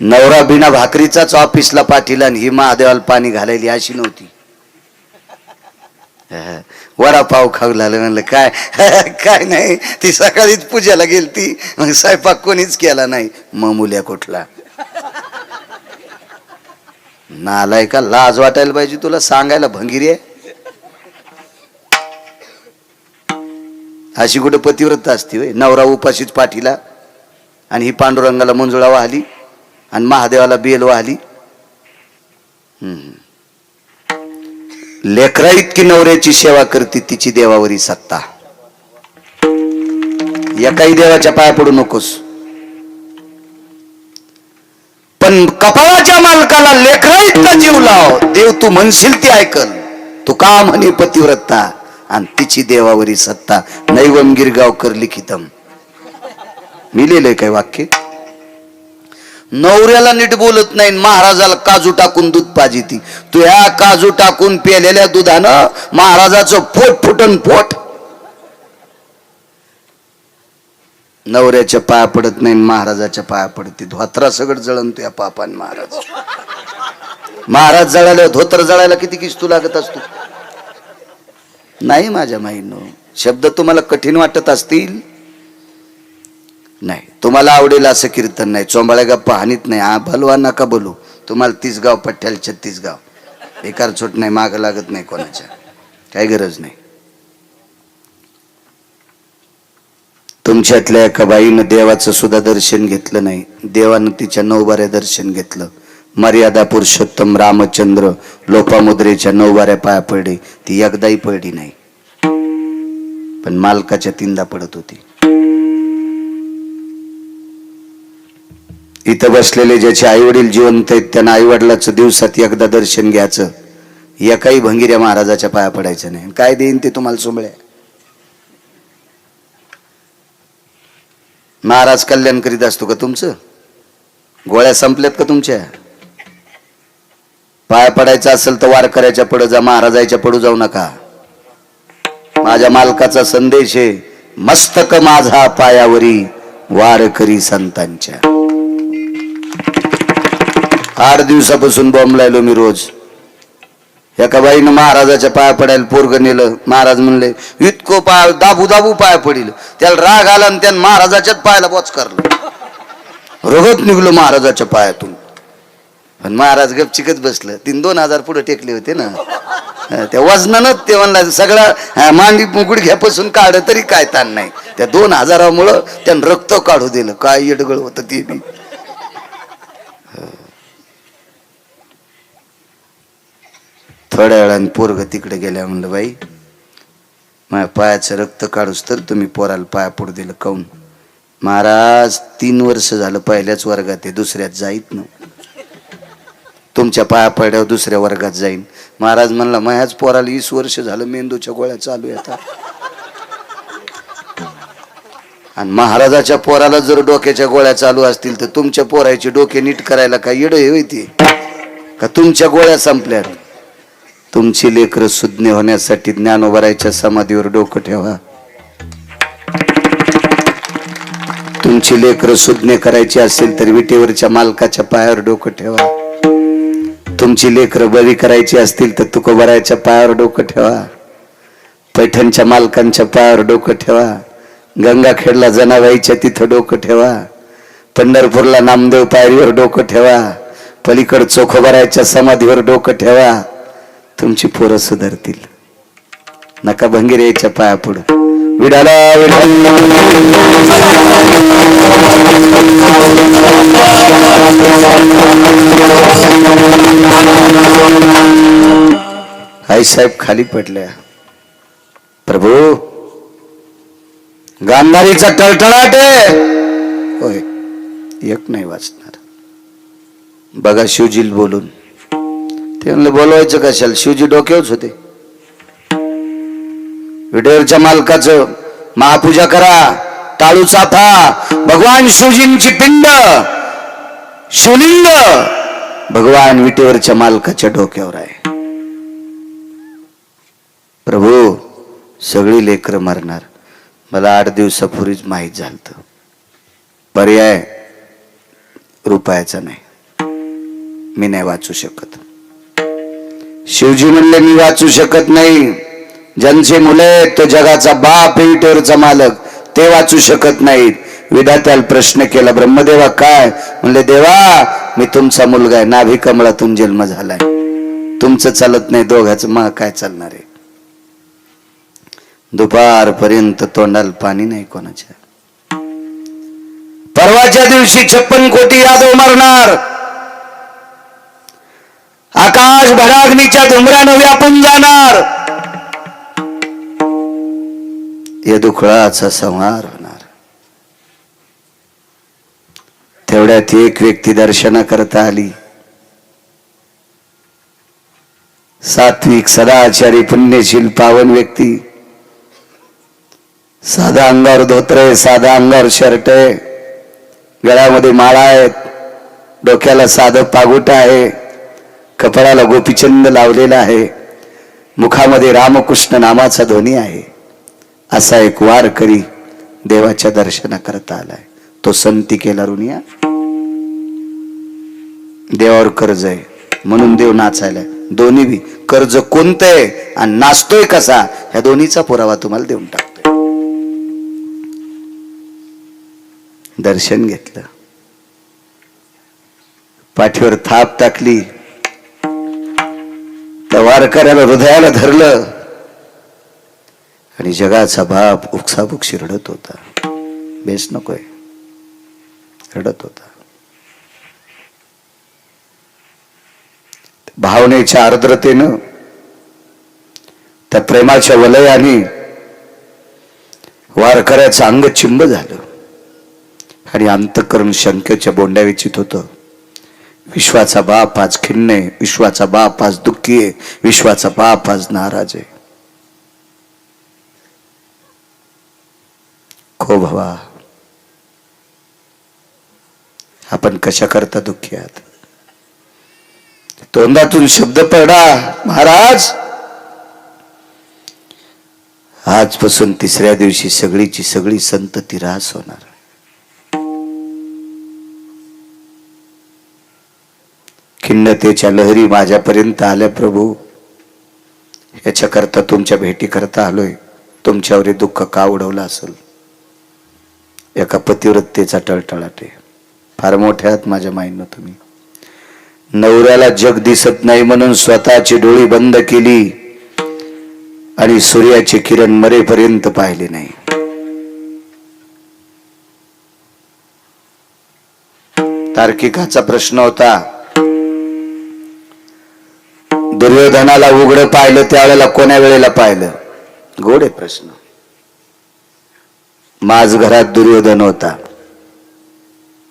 नवरा बिना भाकरीचाच ऑफिसला पाठीला आणि ही महादेवाला पाणी घालायली अशी नव्हती. वडापाव खाऊ लागलं. म्हणलं काय काय नाही, ती सकाळीच पूजेला गेलती, मग स्वयंपाक कोणीच केला नाही. मग मुल्या कुठला नालाय का, लाज वाटायला पाहिजे तुला सांगायला. भंगिरी आहे अशी कुठे पतिव्रत असते होय? नवरा उपाशीच पाठीला आणि ही पांडुरंगाला मंजुळा वाहली आणि महादेवाला बेल वाहली. लेकरा इतकी नवऱ्याची सेवा करते, तिची देवावरी सत्ता. एकाही देवाच्या पाया पडू नकोस. पण कपाळाच्या मालकाला लेकरा इतका जीव लाव, देव तू म्हणशील ती ऐकल. तू का म्हणे पतिव्रता आणि तिची देवावरी सत्ता. नैवम गिरगावकर लिखितम. मी लिहिलंय काय वाक्य? नवऱ्याला नीट बोलत नाही, महाराजाला काजू टाकून दूध पाजिती. तू ह्या काजू टाकून पेलेल्या दुधानं महाराजाचं पोट फुटन पोट. नवऱ्याच्या पाया पडत नाही, महाराजाच्या पाया पडते. धोत्रा सगळं जळण तुया पापान महाराज. महाराज जळाल्यावर धोत्र जळायला किती किस्तू लागत असतो? नाही माझ्या माईनो, शब्द तुम्हाला कठीण वाटत असतील, नाही तुम्हाला आवडेल असं कीर्तन नाही. चोंबाळ्या गप्पा हानीत नाही. हा भलवा नका बोलू. तुम्हाला 30 गाव पठ्ठ्याला 36 गाव. बेकार छोट नाही, माग लागत नाही कोणाच्या, काही गरज नाही. तुमच्यातल्या एका बाईनं देवाचं सुद्धा दर्शन घेतलं नाही. देवानं तिच्या 9 बाऱ्या दर्शन घेतलं. मर्यादा पुरुषोत्तम रामचंद्र लोपामुद्रेच्या 9 बाऱ्या पाया पडले. ती एकदाही पडली नाही, पण मालकाच्या 3दा पडत होती. इथं बसलेले ज्याचे आई वडील जिवंत आहेत त्यांना आई वडिलाचं दिवसात एकदा दर्शन घ्यायचं. एकाही भंगिऱ्या महाराजाच्या पाया पडायचं नाही. काय देईन ते तुम्हाला सोंबळ्या. महाराज कल्याण करीत असतो का तुमचं? गोळ्या संपल्यात का तुमच्या? पाया पडायचं असेल तर वारकऱ्याच्या पड जा, महाराजाच्या पडू जाऊ नका. माझ्या मालकाचा संदेश आहे, मस्तक माझा पायावरी वारकरी संतांच्या. 8 दिवसापासून बॉम्बलायलो मी रोज. एका बाईनं महाराजाच्या पाया पडायला पोरग नेलं. महाराज म्हणले इतकं पाय दाबू दाबू पाया पडिल. त्याला राग आला आणि त्यानं महाराजाच्याच पायाला बोच करलं. रगत निघलो महाराजाच्या पायातून. पण महाराज गपचिकच बसलं. 2,000 पुढे टेकले होते ना त्या वजनानं. ते म्हणला सगळं मांडी गुडघ्यापासून काढ तरी काय ताण नाही. त्या 2,000मुळं त्यानं रक्त काढू दिलं. काय येडगळ होतं ते बी. थोड्या वेळाने पोरग तिकडे गेल्या. म्हणलं बाई माझ्या पायाचं रक्त काढूस तर तुम्ही पोराला पाया पुढे दिलं काऊन? महाराज 3 वर्ष झालं पहिल्याच वर्गात आहे, दुसऱ्यात जाईत ना. तुमच्या पाया पडल्यावर दुसऱ्या वर्गात जाईन. महाराज म्हणला माझ्याच पोराला 20 वर्ष झालं मेंदूच्या गोळ्या चालू येतात. आणि महाराजाच्या पोराला जर डोक्याच्या गोळ्या चालू असतील तर तुमच्या पोराचे डोके नीट करायला काय येड होती का? तुमच्या गोळ्या संपल्यात. तुमची लेकरं सुज्ञ होण्यासाठी ज्ञानोबरायच्या समाधीवर डोकं ठेवा. तुमची लेकरं सुज्ञ करायची असेल तर विटेवरच्या मालकाच्या पायावर डोकं ठेवा. तुमची लेकरं बरी करायची असतील तर तुकोबरायच्या पायावर डोकं ठेवा. पैठणच्या मालकांच्या पायावर डोकं ठेवा. गंगाखेडला जनाबाईच्या तिथं डोकं ठेवा. पंढरपूरला नामदेव पायरीवर डोकं ठेवा. पलीकड चोखोबरायच्या समाधीवर डोकं ठेवा. तुमची पोरं सुधारतील. नका भंगीरेच्या पाया पुढं. विडाला आई साहेब खाली पडल्या. प्रभू गांधारीचा टळटळाट होय, एक नाही वाचणार. बघा शिवजील बोलून. ते म्हणले बोलवायचं कशाला? शिवजी डोक्यावरच होते. विटेवरच्या मालकाचं महापूजा करा. टाळू चाफा. भगवान शिवजींची पिंड शिवलिंग भगवान विटेवरच्या मालकाच्या डोक्यावर आहे. प्रभू सगळी लेकरं मरणार. मला 8 दिवसापूर्वीच माहीत झालं. पर्याय रुपयाचा नाही. मी नाही वाचू शकत. शिवजी म्हणले मी वाचू शकत नाही. ज्यांचे मुले तो जगाचा बाप विटेवरचा मालक ते वाचू शकत नाहीत. विधात्याला प्रश्न केला ब्रह्मदेवा काय? म्हणले देवा मी तुमचा मुलगा आहे. नाभी कमळातून जन्म झालाय. तुमचं चालत नाही. दोघांचं मग काय चालणार आहे? दुपारपर्यंत तोंडाला पाणी नाही कोणाच्या. परवाच्या दिवशी 56 कोटी यादव मरणार. आकाश भडाग्नीच्या धुंबऱ्यानं व्यापून जाणार. यदुकुळाचा संहार होणार. तेवढ्यात एक व्यक्ती दर्शनाकरता आली. सात्विक सदाचारी पुण्यशील पावन व्यक्ती. साधा अंगावर धोतर आहे, साधा अंगावर शर्ट आहे, गळ्यामध्ये माळा आहेत, डोक्याला साधं पागुट आहे, कपाळाला गोपीचंद लावलेला आहे, मुखामध्ये रामकृष्ण नामाचा ध्वनी आहे. असा एक वारकरी देवाच्या दर्शनाकरता आलाय. तो संती केला रुनिया. देवावर कर्ज आहे म्हणून देव नाचायलाय. दोन्ही बी कर्ज कोणतंय आणि नाचतोय कसा ह्या दोन्हीचा पुरावा तुम्हाला देऊन टाकतोय. दर्शन घेतलं. पाठीवर थाप टाकली. त्या वारकऱ्याला हृदयाला धरलं आणि जगाचा बाप उकसाबुकशी रडत होता. बेस नकोय. रडत होता. भावनेच्या आर्द्रतेनं त्या प्रेमाच्या वलयाने वारकऱ्याचं अंग चिंब झालं आणि अंतःकरण शंकेच्या बोंड्या विचित होतं. विश्वाचा बाप आज खिन्न आहे. विश्वाचा बाप आज दुःखी आहे. विश्वाचा बाप आज नाराज आहे. खो भवा आपण कशा करता दुःखी आहात? तोंडातून शब्द पडा महाराज आजपासून 3ऱ्या दिवशी सगळीची सगळी संतती ऱ्हास होणार. खिन्नतेच्या लहरी माझ्यापर्यंत आल्या प्रभू. याच्याकरता तुमच्या भेटी करता आलोय. तुमच्यावर हे दुःख का उडवलं असेल? एका पतिव्रतेचा टळटळाट आहे. फार मोठ्या आहात माझ्या माईनं तुम्ही. नवऱ्याला जग दिसत नाही म्हणून स्वतःची डोळी बंद केली आणि सूर्याचे किरण मरेपर्यंत पाहिले नाही. तार्किकाचा प्रश्न होता, दुर्योधनाला उघड पाहिलं त्यावेळेला कोण्या वेळेला पाहिलं? गोड आहे प्रश्न. माझ घरात दुर्योधन होता.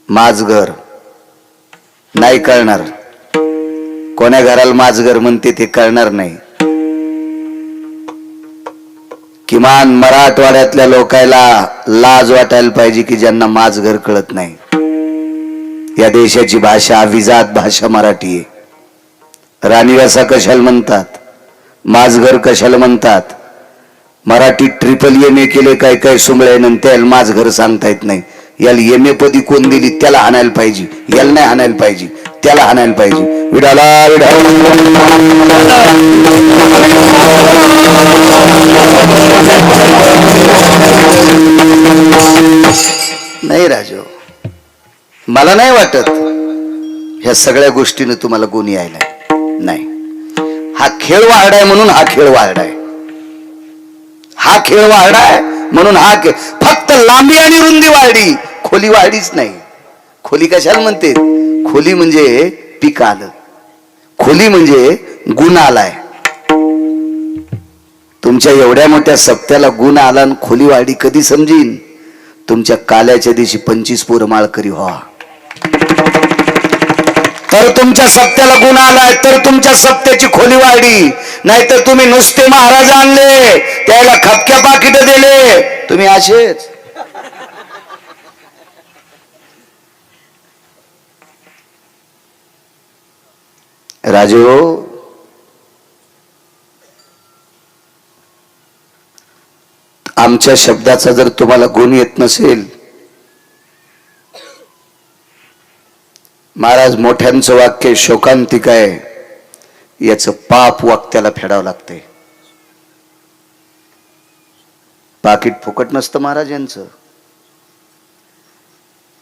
माझ घर नाही कळणार. कोण्या घराला माझ घर म्हणते ते कळणार नाही. किमान मराठवाड्यातल्या लोकायला लाज वाटायला पाहिजे की ज्यांना माझ घर कळत नाही. या देशाची भाषा अभिजात भाषा मराठी आहे. राणीवासा कशाला म्हणतात? माझ घर कशाला म्हणतात? मराठीत ट्रिपल केले काय काय सुंबळे त्याला माझ घर सांगता येत नाही. याला एम ए पदी कोण दिली? त्याला हाणायला पाहिजे. याला नाही हाणायला पाहिजे, त्याला हाणायला पाहिजे. विडाला विडा नाही राजू, मला नाही वाटत ह्या सगळ्या गोष्टीने तुम्हाला गुण यायला नाही. हा खेळ वाढाय म्हणून हा खेळ वाढाय. हा खेळ वाढाय म्हणून हा खेळ. फक्त लांबी आणि रुंदी वाढली, खोली वाढीच नाही. खोली कशाला म्हणते? खोली म्हणजे पीक आलं. खोली म्हणजे गुण आलाय. तुमच्या एवढ्या मोठ्या सप्त्याला गुण आला आणि खोली वाढी कधी समजीन? तुमच्या काल्याच्या दिवशी 25 पोरं माळकरी व्हा, तर तुमच्या सप्त्याला गुण आलाय, तर तुमच्या सप्त्याची खोली वाढी. नाहीतर तुम्ही नुसते महाराज आणले, त्याला खपक्या पाकिट दिले, तुम्ही असेच. राजू, आमच्या शब्दाचा जर तुम्हाला गुण येत नसेल, महाराज मोठ्यांचं वाक्य शोकांतिक आहे, याचं पाप वाक्याला फेडावं लागते. पाकिट फुकट नसतं महाराज यांचं.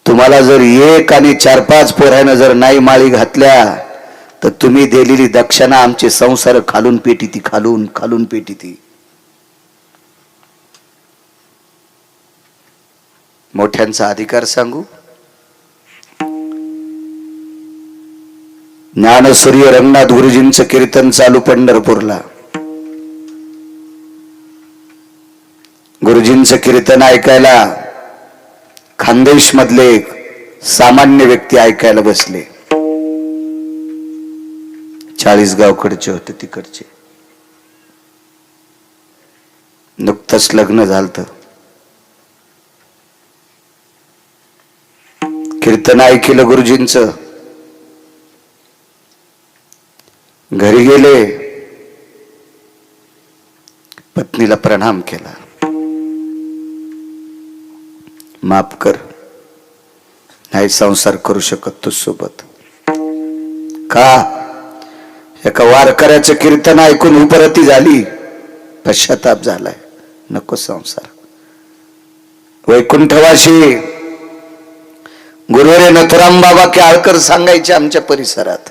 तुम्हाला जर एक आणि 4-5 पोरानं जर नाही माळी घातल्या तर तुम्ही दिलेली दक्षिणा आमचे संसार खालून पेटी ती, खालून खालून पेटी ती. मोठ्यांचा अधिकार सांगू. ज्ञानसूर्य रंगनाथ गुरुजींचं कीर्तन चालू पंढरपूरला. गुरुजींचं कीर्तन ऐकायला खानदेश मधले सामान्य व्यक्ती ऐकायला बसले. 40 गावकडचे होते तिकडचे. नुकतंच लग्न झालत. कीर्तन ऐकलं गुरुजींचं. घरी गेले, पत्नीला प्रणाम केला. माफ कर, नाही संसार करू शकत तू सोबत. का? एका वारकऱ्याचं कीर्तन ऐकून उपरती झाली, पश्चाताप झालाय, नको संसार. वैकुंठवाशी गुरुवरे नथुराम बाबा केळकर सांगायचे आमच्या परिसरात.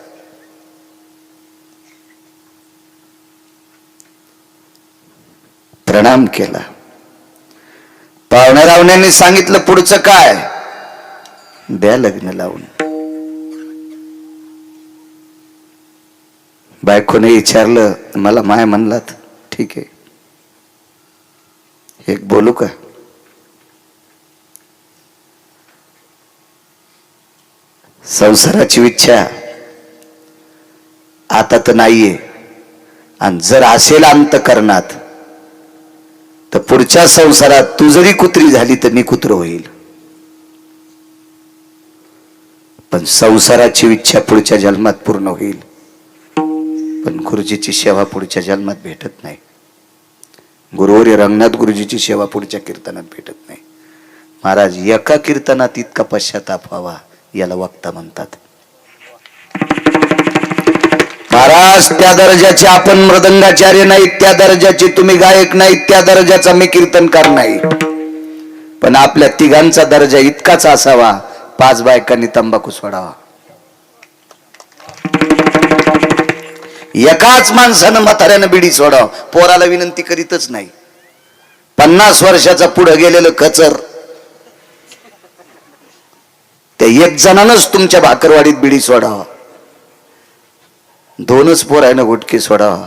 प्रणाम केला. पाहुण्यारावण्यांनी सांगितलं पुढचं काय? द्या लग्न लावून. बायकोने विचारलं, मला माय म्हणलात, ठीक आहे, एक बोलू का? संसाराची इच्छा आता तर नाहीये, आणि जर असेल अंतकरणात तर पुढच्या संसारात तू जरी कुत्री झाली तर मी कुत्र होईल. पण संसाराची इच्छा पुढच्या जन्मात पूर्ण होईल, पण गुरुजीची सेवा पुढच्या जन्मात भेटत नाही. गुरुवर्य रंगनाथ गुरुजीची सेवा पुढच्या कीर्तनात भेटत नाही. महाराज, एका कीर्तनात इतका पश्चाताप व्हावा याला वक्ता म्हणतात. महाराज त्या दर्जाचे आपण मृदंगाचार्य नाहीत, त्या दर्जाचे तुम्ही गायक नाहीत, त्या दर्जाचा मी कीर्तनकार नाही, पण आपल्या तिघांचा दर्जा इतकाच असावा, 5 बायकांनी तंबाखू सोडावा. एकाच माणसानं म्हाताऱ्यानं बिडी सोडाव, पोराला विनंती करीतच नाही. 50 वर्षाचा पुढे गेलेलं कचर, त्या 1 जणानच तुमच्या भाकरवाडीत बिडी सोडावा, 2च पोरानं गुटके सोडावा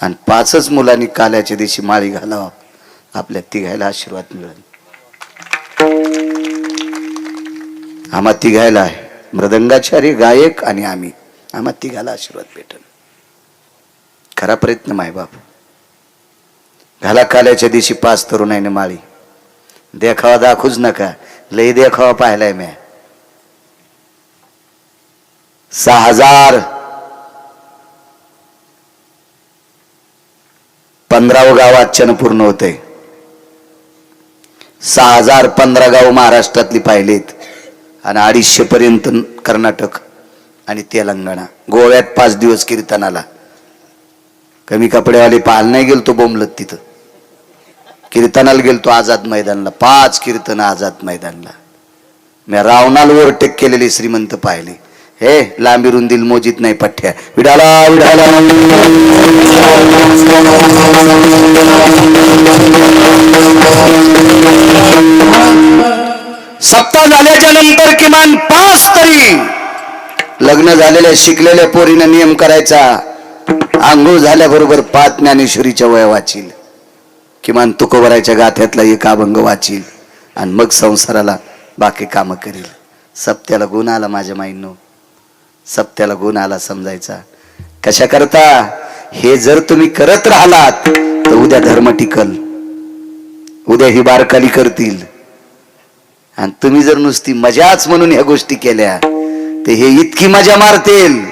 आणि 5च मुलांनी काल्याच्या दिवशी माळी घालावा. आपल्या तिघायला आशीर्वाद मिळेल. आम्हा तिघायला आहे मृदंगाचार्य, गायक आणि आम्ही, आम्हा तिघाला आशीर्वाद भेटेल. खरा प्रयत्न मायबाप घाला. काल्याच्या दिवशी 5 तरुणाईने माळी. देखावा दाखवूच नका, लई देखावा पाहिलाय मी. 6015 गाव आजच्यानं पूर्ण होते. 6015 गाव महाराष्ट्रातली पाहिलेत आणि 250 पर्यंत कर्नाटक आणि तेलंगणा. गोव्यात 5 दिवस कीर्तनाला. कमी कपडेवाले पाहायला नाही गेलतो बोंबलत, तिथं कीर्तनाला गेलतो आझाद मैदानला. 5 कीर्तन आझाद मैदानला. मी रावणाला ओव्हरटेक केलेले श्रीमंत पाहिले. हे लांबी रुंदील मोजीत नाही पठ्ठ्या. विडाला विडाला सप्ताह झाल्याच्या नंतर किमान 5 तरी लग्न झालेल्या शिकलेल्या पोरीनं नियम करायचा. आंघोळ झाल्याबरोबर 5 ज्ञानेश्वरीच्या वया वाचील, किमान तुकोबरायच्या गाथ्यातला 1 अभंग वाचील आणि मग संसाराला बाकी कामं करील. सप्त्याला गुण आला माझ्या माईंनो, सप्त्याला गुण आला समजायचा. कशा करता? हे जर तुम्ही करत राहिलात तर उद्या धर्म टिकल, उद्या ही बारकाली करतील. आणि तुम्ही जर नुसती मजाच म्हणून ह्या गोष्टी केल्या तर हे इतकी मजा मारतील,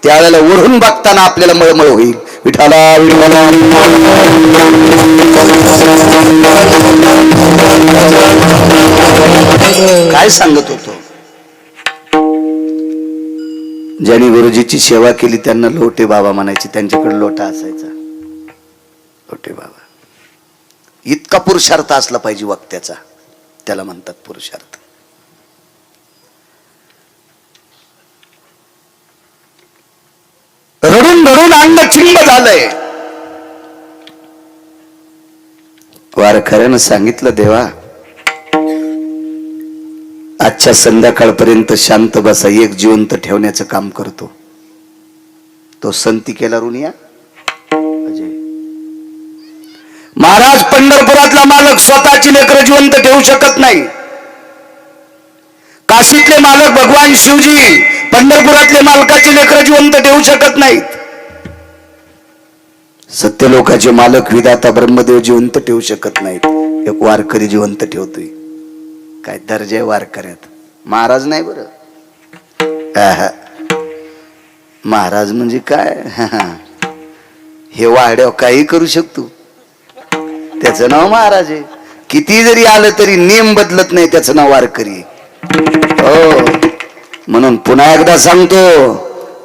त्यावेळेला ओढून बघताना आपल्याला मळमळ होईल. विठाला विठाला काय सांगत होतो? ज्यांनी गुरुजीची सेवा केली त्यांना लोटे बाबा म्हणायचे. त्यांच्याकडे लोटा असायचा, लोटे बाबा. इतका पुरुषार्थ असला पाहिजे वक्त्याचा, त्याला म्हणतात पुरुषार्थ. रडून रडून अंग चिंब झालंय. वारकऱ्यानं सांगितलं, देवा आजच्या संध्याकाळपर्यंत शांत बसा, एक जिवंत ठेवण्याचं काम करतो. तो संती केला रुनिया अजय महाराज. पंढरपुरातला मालक स्वतःची लेकरं जिवंत ठेवू शकत नाही. काशीतले मालक भगवान शिवजी पंढरपुरातले मालकाची लेकरं जिवंत ठेवू शकत नाहीत. सत्यलोकाचे मालक विधाता ब्रह्मदेव जिवंत ठेवू शकत नाहीत. एक वारकरी जिवंत ठेवतोय. काय दर्जा आहे वारकऱ्यात. महाराज नाही बरं, महाराज म्हणजे काय, हे वाड्यावर काही करू शकतो, त्याचं नाव महाराज आहे. किती जरी आलं तरी नियम बदलत नाही, त्याचं नाव वारकरी. हो, म्हणून पुन्हा एकदा सांगतो,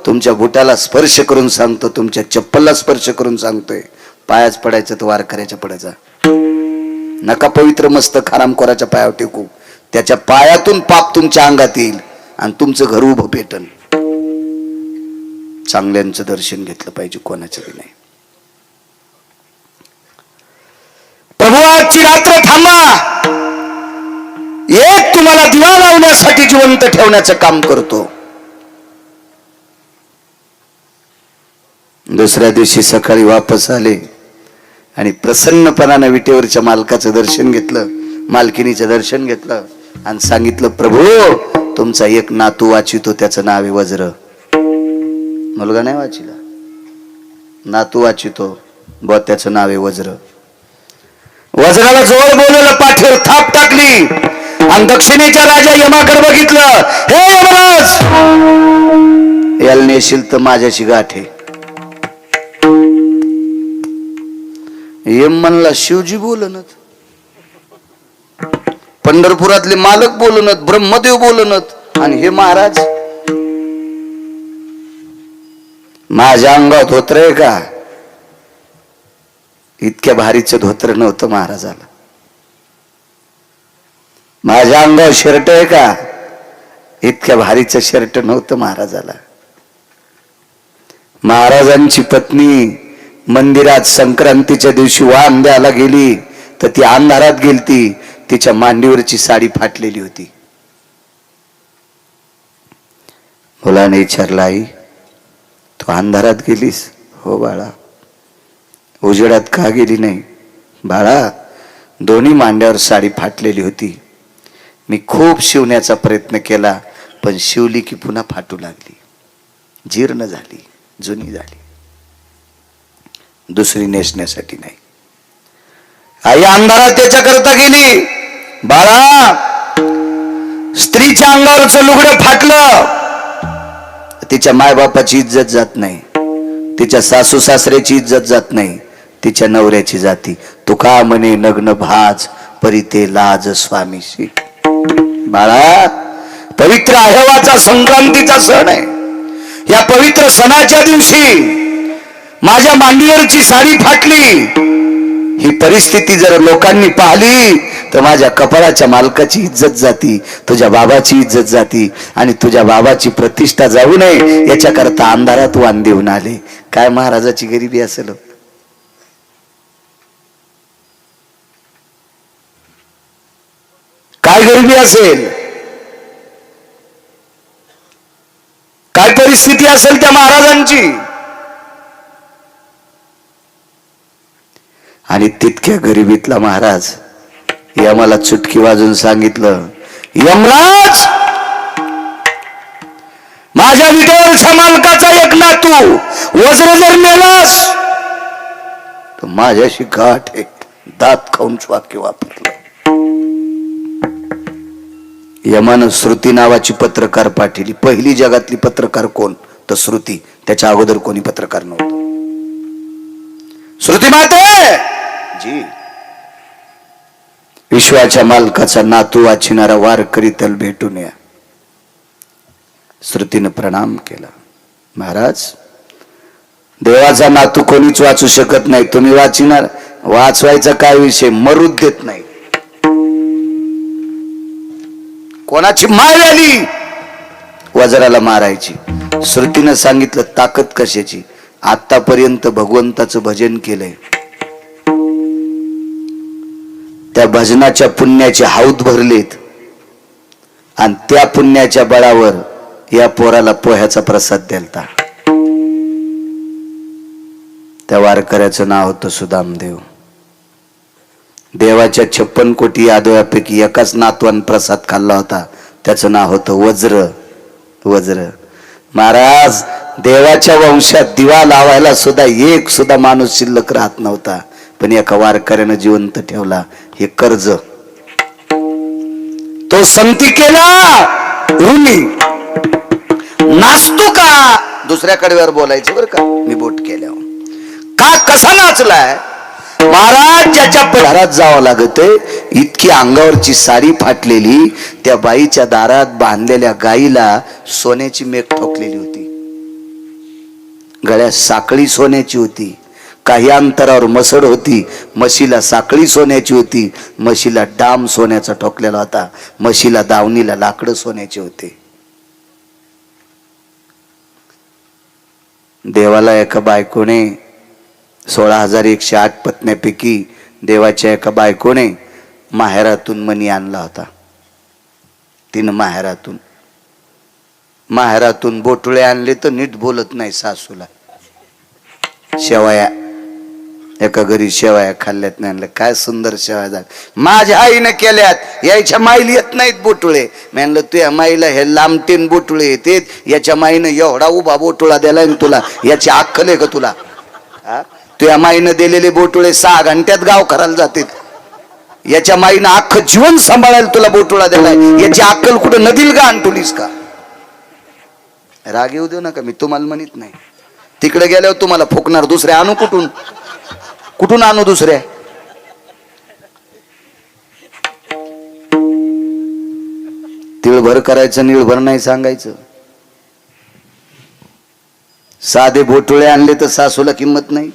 तुमच्या बुटाला स्पर्श करून सांगतो, तुमच्या चप्पलला स्पर्श करून सांगतोय, पायाच पडायचं तर वारकऱ्याच्या पडायचा. नका पवित्र मस्तक हरामखोराच्या पायावर टेकू. त्याच्या पायातून पाप तुमच्या अंगात येईल आणि तुमचं घर उभं पेटन. चांगल्यांचं दर्शन घेतलं पाहिजे, कोणाचं बी नाही. प्रभू आजची रात्र थांबा, एक तुम्हाला दिवा लावण्यासाठी जिवंत ठेवण्याचं काम करतो. दुसऱ्या दिवशी सकाळी वापस आले आणि प्रसन्नपणाने विटेवरच्या मालकाचं दर्शन घेतलं, मालकिनीचं दर्शन घेतलं आणि सांगितलं, प्रभू तुमचा एक नातू वाचितो, त्याचं नाव आहे वज्र. मुलगा नाही वाचिला, नातू वाचितो, ब त्याचं नाव आहे वज्र. वज्राला जवळ बोलवलं, पाठीवर थाप टाकली आणि दक्षिणेच्या राजा यमाकडे बघितलं. हे यमराज, याला नेशील तर माझ्याशी गाठ आहे. यम म्हणला, शिवजी बोलणत, पंढरपुरातले मालक बोलणत, ब्रह्मदेव बोलणत, आणि हे महाराज. माझ्या अंगात धोतर आहे का? इतक्या भारीचं धोतर नव्हतं महाराजाला. माझ्या अंगावर शर्ट आहे का? इतक्या भारीचं शर्ट नव्हतं महाराजाला. महाराजांची पत्नी मंदिरात संक्रांतीच्या दिवशी वाण द्यायला गेली तर ती अंधारात गेलती. तिच्या मांडीवरची साडी फाटलेली होती. मुलाने विचारलं, आई तू अंधारात गेलीस? हो बाळा. उजेडात का गेली नाही? बाळा, दोन्ही मांड्यावर साडी फाटलेली होती. मी खूप शिवण्याचा प्रयत्न केला पण शिवली की पुन्हा फाटू लागली, जीर्ण झाली, जुनी झाली, दुसरी नेसण्यासाठी नाही. आई अंधारात त्याच्याकरता गेली. बाळा, स्त्रीच्या अंगावरचं लुगडं फाटलं, तिच्या मायबापाची इज्जत जात नाही, तिच्या सासू सासऱ्याची इज्जत जात नाही, तिच्या नवऱ्याची जाती. तुका म्हणे नग्न भाज परी ते लाज स्वामीशी. बाळा, पवित्र आहेवाचा संक्रांतीचा सण आहे. या पवित्र सणाच्या दिवशी माझ्या मांडीवरची साडी फाटली. ही परिस्थिती जर लोकांनी पाहिली तर माझ्या कपाळाच्या मालकाची इज्जत जाती, तुझ्या बाबाची इज्जत जाती आणि तुझ्या बाबाची प्रतिष्ठा जाऊ नये याच्याकरता अंधारात वाण देऊन आले. काय महाराजाची गरिबी असेल. काय गरिबी असेल, काय परिस्थिती असेल त्या महाराजांची. आणि तितक्या गरिबीतला महाराज यमाला चुटकी वाजून सांगितलं, यमराज, माझ्या विटेवरच्या मालकाचा एक नातू वज्र जर नेलास तर माझ्याशी गाठ आहे. दात खाऊन वाक्य वापरलं. यमानं श्रुती नावाची पत्रकार पाठवली. पहिली जगातली पत्रकार कोण? तर श्रुती. त्याच्या अगोदर कोणी पत्रकार नव्हतं. श्रुती माते जी, विश्वाच्या मालकाचा नातू वाचिणारा वारकरी त्याला भेटून या. श्रुतीनं प्रणाम केला. महाराज, देवाचा नातू कोणीच वाचू शकत नाही, तुम्ही वाचिणार? वाचवायचा काय विषय, मरूच देत नाही. कोणाची माय आली वज्राला मारायची. श्रुतीनं सांगितलं, ताकद कशाची? आतापर्यंत भगवंताचं भजन केलंय, त्या भजनाच्या पुण्याचे हौद भरलेत आणि त्या पुण्याच्या बळावर या पोराला पोह्याचा प्रसाद द्यालता. त्या वारकऱ्याचं नाव होतं सुदामदेव. देवाच्या 56 कोटी यादव्यापैकी एकाच नातवान प्रसाद खाल्ला होता, त्याचं नाव होतं वज्र. वज्र. महाराज, देवाच्या वंशात दिवा लावायला सुद्धा एक सुद्धा माणूस शिल्लक राहत नव्हता, पण एका वारकऱ्यानं जिवंत ठेवला. हे कर्ज तो संती केला ऋणी नाचतो का? दुसऱ्या कडव्यावर बोलायचं बरं का, मी बोट केल्यावर का कसा नाचलाय? महाराज, ज्याच्या दारात जावं लागत, इतकी अंगावरची साडी फाटलेली, त्या बाईच्या दारात बांधलेल्या गाईला सोन्याची मेघ ठोकलेली होती, गळ्यात साखळी सोन्याची होती, काही अंतरावर मसड होती, म्हशीला साखळी सोन्याची होती, म्हशीला डाम सोन्याचा ठोकलेला होता, म्हशीला दावणीला लाकडं सोन्याचे होते. देवाला एका बायकोने 16,108 पत्न्यापैकी देवाच्या एका बायकोने माहेरातून मणी आणला होता. तिनं माहेरातून बोटुळे आणले तर नीट बोलत नाही सासूला. शेवया, एका घरी शेवया खाल्ल्यात नाही. आणलं काय सुंदर शेवया झाल्या, माझ्या आईनं केल्यात, याच्या माईला येत नाहीत बोटुळे. म्हणलं तुझ्या माईला हे लांबटेन बोटुळे येते, याच्या माईनं एवढा उभा बोटुळा दिलाय तुला, याची अक्कल आहे का तुला? तुझ्या माईनं दिलेले बोटुळे 6 घंट्यात गाव करायला जाते. याच्या माईनं अख्खं जीवन सांभाळायला तुला बोटुळा दिलाय, याची अक्कल कुठं नदील का आणतुलीस का? राग येऊ देऊ नका, मी तुम्हाला म्हणत नाही. तिकडे गेल्यावर तुम्हाला फुकणार. दुसऱ्या आणू कुठून आणू दुसऱ्या? तिळभर करायचं, निळभर नाही सांगायचं. साधे बोटुळे आणले तर सासूला किंमत नाही.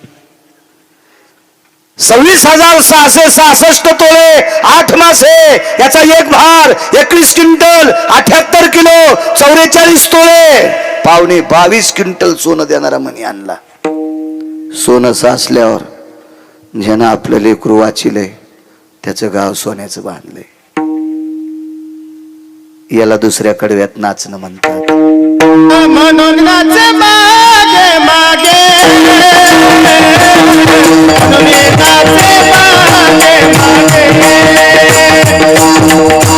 26,666 तोळे 8 मासे याचा एक भार 21 क्विंटल 78 किलो 44 तोळे 22 क्विंटल सोनं देणारा म्हणी आणला. सोनं साचल्यावर ज्यानं आपलं लेकरू वाचिलंय त्याचं गाव सोन्याचं बांधलंय. याला दुसऱ्या कडव्यात नाचणं म्हणतात. म्हणून नाचे मागे मागे म्हणून नाचे मागे मागे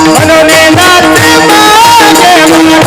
म्हणून नाचे मागे मागे म्हणून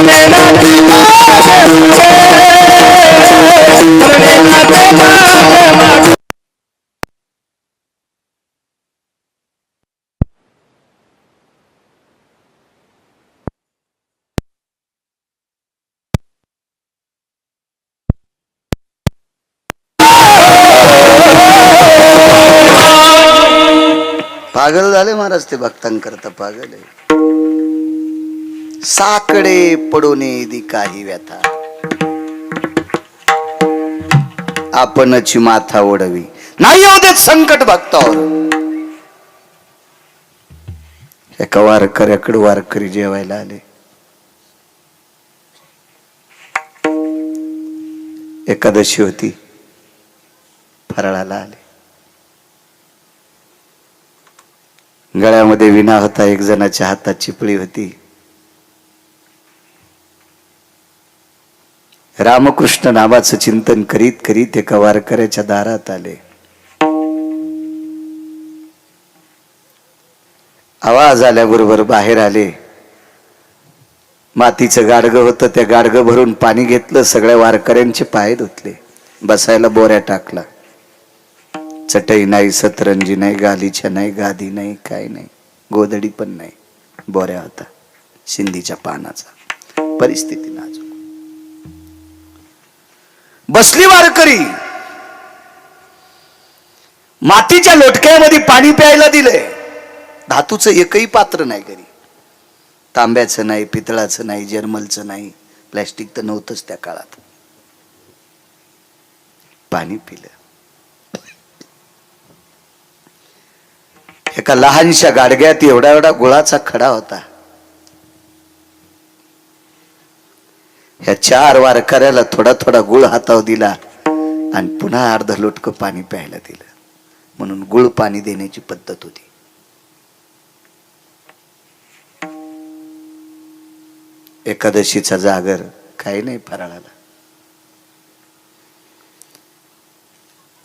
नाचे मागे पागल झाले महाराज ते भक्तांकरता पागल आहे. साकडे पडोने दी काही व्यथा आपणची माथा ओढवी नाही येऊ देत संकट भक्तावर. एका वारकऱ्याकडे वारकरी जेवायला आले. एकादशी होती, फराळाला आले. गळ्यामध्ये विणा होता, एक जणाच्या हातात चिपळी होती. रामकृष्ण नावाचं चिंतन करीत करीत एका वारकऱ्याच्या दारात आले. आवाज आल्याबरोबर बाहेर आले. मातीचं गाडगं होतं, त्या गाडगं भरून पाणी घेतलं, सगळ्या वारकऱ्यांचे पाय धुतले, बसायला बोऱ्या टाकला. चटई नाही, सतरंजी नाही, गालीच्या नाही, गादी नाही, काय नाही, गोधडी पण नाही, बोऱ्या होता शिंदीच्या पानाचा. परिस्थिती नाजूक. बसली वारकरी, मातीच्या लोटक्यामध्ये पाणी प्यायला दिलंय. धातूचं एकही पात्र नाही घरी, तांब्याचं नाही, पितळाचं नाही, जर्मलचं नाही, प्लॅस्टिक तर नव्हतंच त्या काळात. पाणी पिलं. एका लहानशा गाडग्यात एवढा एवढा गुळाचा खडा होता. ह्या 4 वारकऱ्याला थोडा थोडा गुळ हातावर दिला आणि पुन्हा अर्ध लोटकं पाणी प्यायला दिलं. म्हणून गुळ पाणी देण्याची पद्धत होती. एकादशीचा जागर काही नाही फराळाला.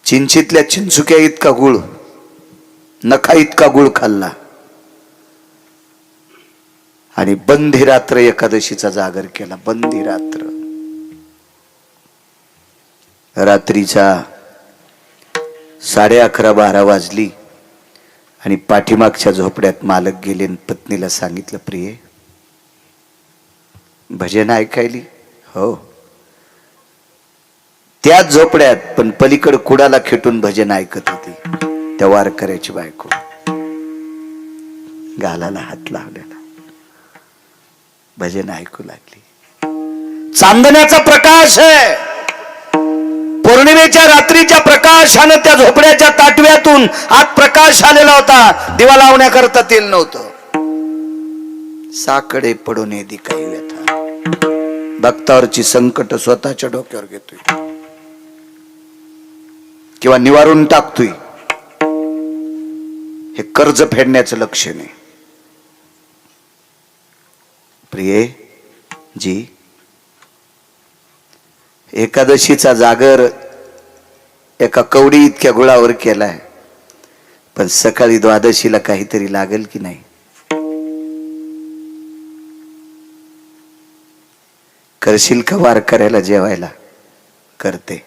चिंचीतल्या चिंचुक्या इतका गुळ, नखा इतका गुळ खाल्ला आणि बंदी रात्र एकादशीचा जागर केला. बंदी रात्र रात्रीचा 11:30-12 वाजली आणि पाठीमागच्या झोपड्यात मालक गेले आणि पत्नीला सांगितलं, प्रिये भजन ऐकायली? हो. त्याच झोपड्यात पण पलीकडे कुडाला खेटून भजन ऐकत होती त्या वारकऱ्याची बायको. गालाला हात लावलेला भजन ऐकू लागली. चांदण्याचा प्रकाश आहे. पौर्णिमेच्या रात्रीच्या प्रकाशानं त्या झोपड्याच्या ताटव्यातून आत प्रकाश आलेला होता. दिवा लावण्याकरता तेल नव्हतं. साकडे पडून येदी काही व्यथा. भक्तावरची संकट स्वतःच्या डोक्यावर घेतोय किंवा निवारून टाकतोय. हे कर्ज फेडण्याचं लक्षण आहे. प्रिये जी, एकादशीचा जागर एका कवडी इतक्या गुळावर केलाय, पण सकाळी द्वादशीला काहीतरी लागेल की नाही? करशील का वारकऱ्याला जेवायला? करते.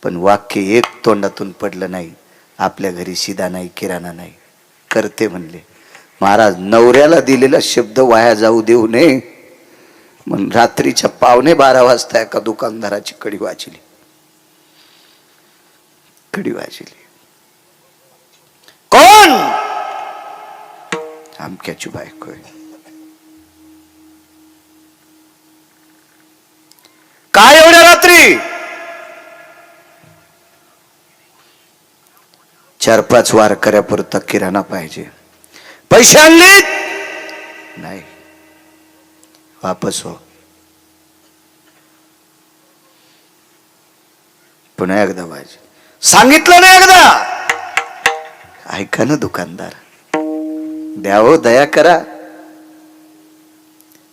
पण वाक्य एक तोंडातून पडलं नाही, आपल्या घरी शिदा नाही, किराणा नाही. करते म्हणले. महाराज, नवऱ्याला दिलेला शब्द वाया जाऊ देऊ नये म्हणून रात्रीच्या 11:45 वाजता एका दुकानदाराची कडी वाजली. कोण? आमक्याची बायको आहे. काय एवढ्या रात्री? 4-5 वारकऱ्यापुरता किराणा पाहिजे. पैसे आणलेत? नाही. वापस हो. पुन्हा एकदा पाहिजे. सांगितलं ना एकदा. ऐका ना दुकानदार, द्यावं, दया करा.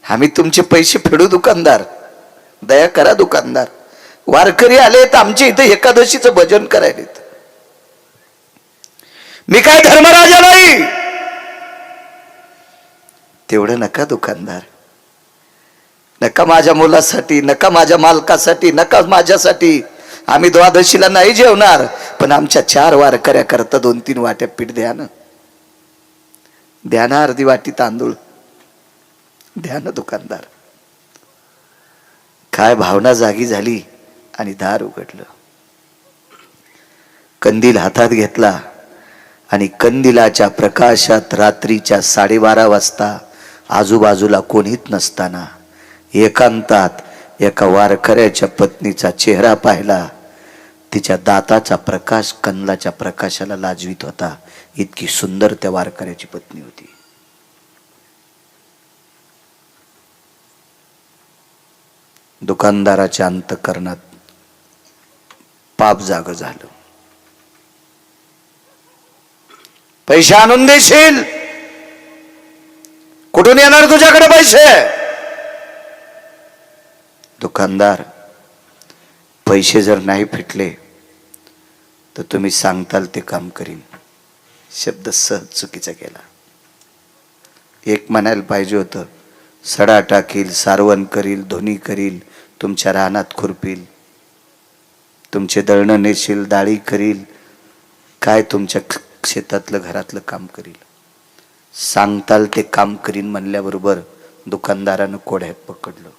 आम्ही तुमचे पैसे फेडू दुकानदार. दया करा दुकानदार. वारकरी आलेत आमच्या इथे एकादशीचं भजन करायलेत. मी काय धर्मराजा नाही. तेवढं नका दुकानदार. नका माझ्या मुलासाठी, नका माझ्या मालकासाठी, नका माझ्यासाठी. आम्ही द्वादशीला नाही जेवणार, पण आमच्या 4 वारकऱ्या करता 2-3 वाट्या पीठ द्या ना. द्या ना, अर्धी वाटी तांदूळ द्या ना दुकानदार. काय भावना जागी झाली आणि दार उघडलं. कंदील हातात घेतला आणि कंदिलाच्या प्रकाशात रात्रीच्या 12:30 वाजता आजूबाजूला कोणीच नसताना एकांतात एका वारकऱ्याच्या पत्नीचा चेहरा पाहिला. तिच्या दाताचा प्रकाश कंदलाच्या प्रकाशाला लाजवीत होता. इतकी सुंदर त्या वारकऱ्याची पत्नी होती. दुकानदाराच्या अंतःकरणात पाप जाग झालं. पैसे आणून देशील? कुठून येणार तुझ्याकडे पैसे? दुकानदार, पैसे जर नाही फिटले तर तुम्ही सांगताल ते काम करीन. शब्द सहज चुकीचा केला. एक म्हणायला पाहिजे होतं, सडा टाकील, सारवण करील, धुनी करील, तुमच्या रानात खुरपील, तुमचे दळणं नेशील, डाळी करील, काय तुमच्या शेतातलं घरातलं काम करील. सांगताल ते काम करीन म्हणल्याबरोबर दुकानदारानं कोड्यात पकडलं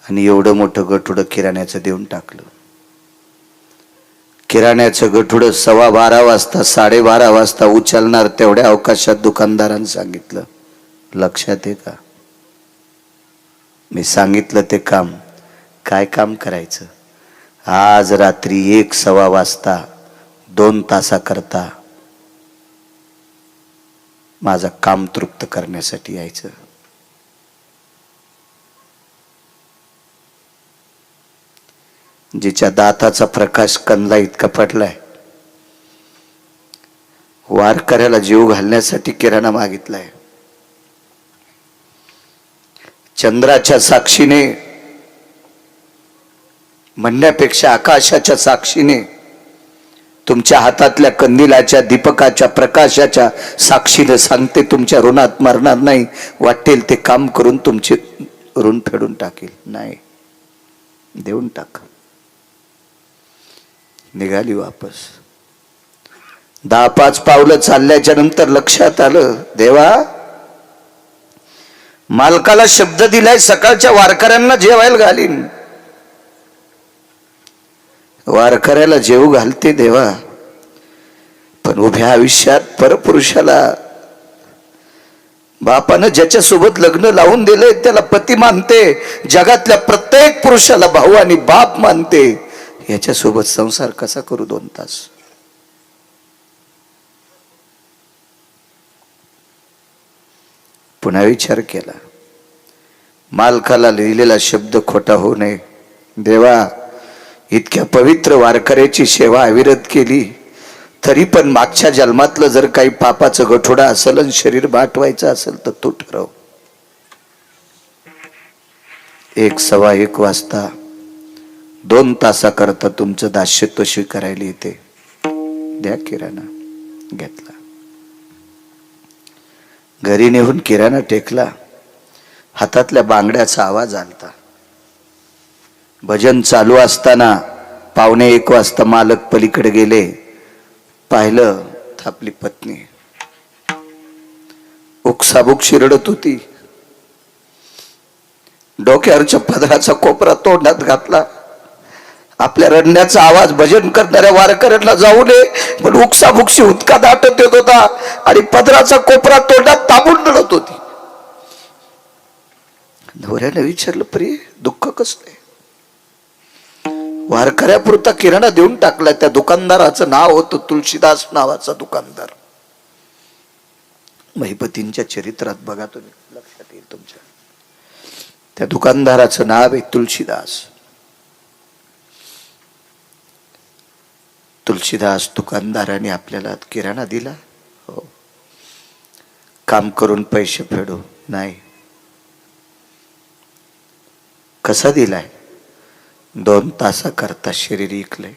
आणि एवढं मोठं गठुडं किराण्याचं देऊन टाकलं. किराण्याचं गठुडं 12:15 वाजता 12:30 वाजता उचलणार तेवढ्या अवकाशात दुकानदारानं सांगितलं, लक्षात आहे का? मी सांगितलं ते काम. काय काम करायचं? आज रात्री 1-1:15 वाजता 2 तासाकरता माझं काम तृप्त करण्यासाठी यायचं. जिच्या दाताचा प्रकाश कंदला इतका पडलाय, वारकऱ्याला जीव घालण्यासाठी किराणा मागितलाय. चंद्राच्या साक्षीने म्हणण्यापेक्षा आकाशाच्या साक्षीने, तुमच्या हातातल्या कंदिलाच्या दीपकाच्या प्रकाशाच्या साक्षीने सांगते, तुमच्या ऋणात मरणार नाही. वाटेल ते काम करून तुमचे ऋण फेडून टाकेल. नाही देऊन टाक. निघाली वापस. 10-5 पावलं चालल्याच्या नंतर लक्षात आलं, देवा मालकाला शब्द दिलाय सकाळच्या वारकऱ्यांना जेवायला घालीन, वारकऱ्याला जेवू घालते देवा, पण उभ्या आयुष्यात परपुरुषाला, बापानं ज्याच्या सोबत लग्न लावून दिलंय त्याला पती मानते, जगातल्या प्रत्येक पुरुषाला भाऊ आणि बाप मानते, याच्या सोबत संसार कसा करू 2 तास. पुन्हा विचार केला, मालकाला लिहिलेला शब्द खोटा होऊ नये. देवा इतक्या पवित्र वारकऱ्याची सेवा अविरत केली, तरी पण मागच्या जन्मातलं जर काही पापाचं गठोडा असेल आणि शरीर बाटवायचं असेल तर तू ठरव. 1:15 वाजता 2 तासाकरता तुमचं दास्यत्व स्वीकारायला येते, द्या किराणा. घेतला. घरी नेऊन किराणा टेकला. हातातल्या बांगड्याचा आवाज आलता. भजन चालू असताना 1:15 वाजता मालक पलीकडे गेले. पाहिलं तर आपली पत्नी उकसाबुक शिरडत होती. डोक्यावरच्या पदराचा कोपरा तोंडात घातला. आपल्या रडण्याचा आवाज भजन करणाऱ्या वारकऱ्यांना जाऊ नये, पण उकसाबुकशी उदका दाटत येत होता आणि पदराचा कोपरा तोंडात दाबून रडत होती. नवऱ्याने विचारलं, प्रिय दुःख कसलंय? वारकऱ्यापुरता किराणा देऊन टाकला. त्या दुकानदाराचं नाव होतं तुळशीदास नावाचा दुकानदार. महिपतींच्या चरित्रात बघा तुम्ही, लक्षात येईल तुमच्या. त्या दुकानदाराचं नाव आहे तुळशीदास. तुळशीदास दुकानदाराने आपल्याला किराणा दिला. हो. काम करून पैसे फेडू नाही. कसा दिलाय? 2 तासाकरता शरीर इकलंय.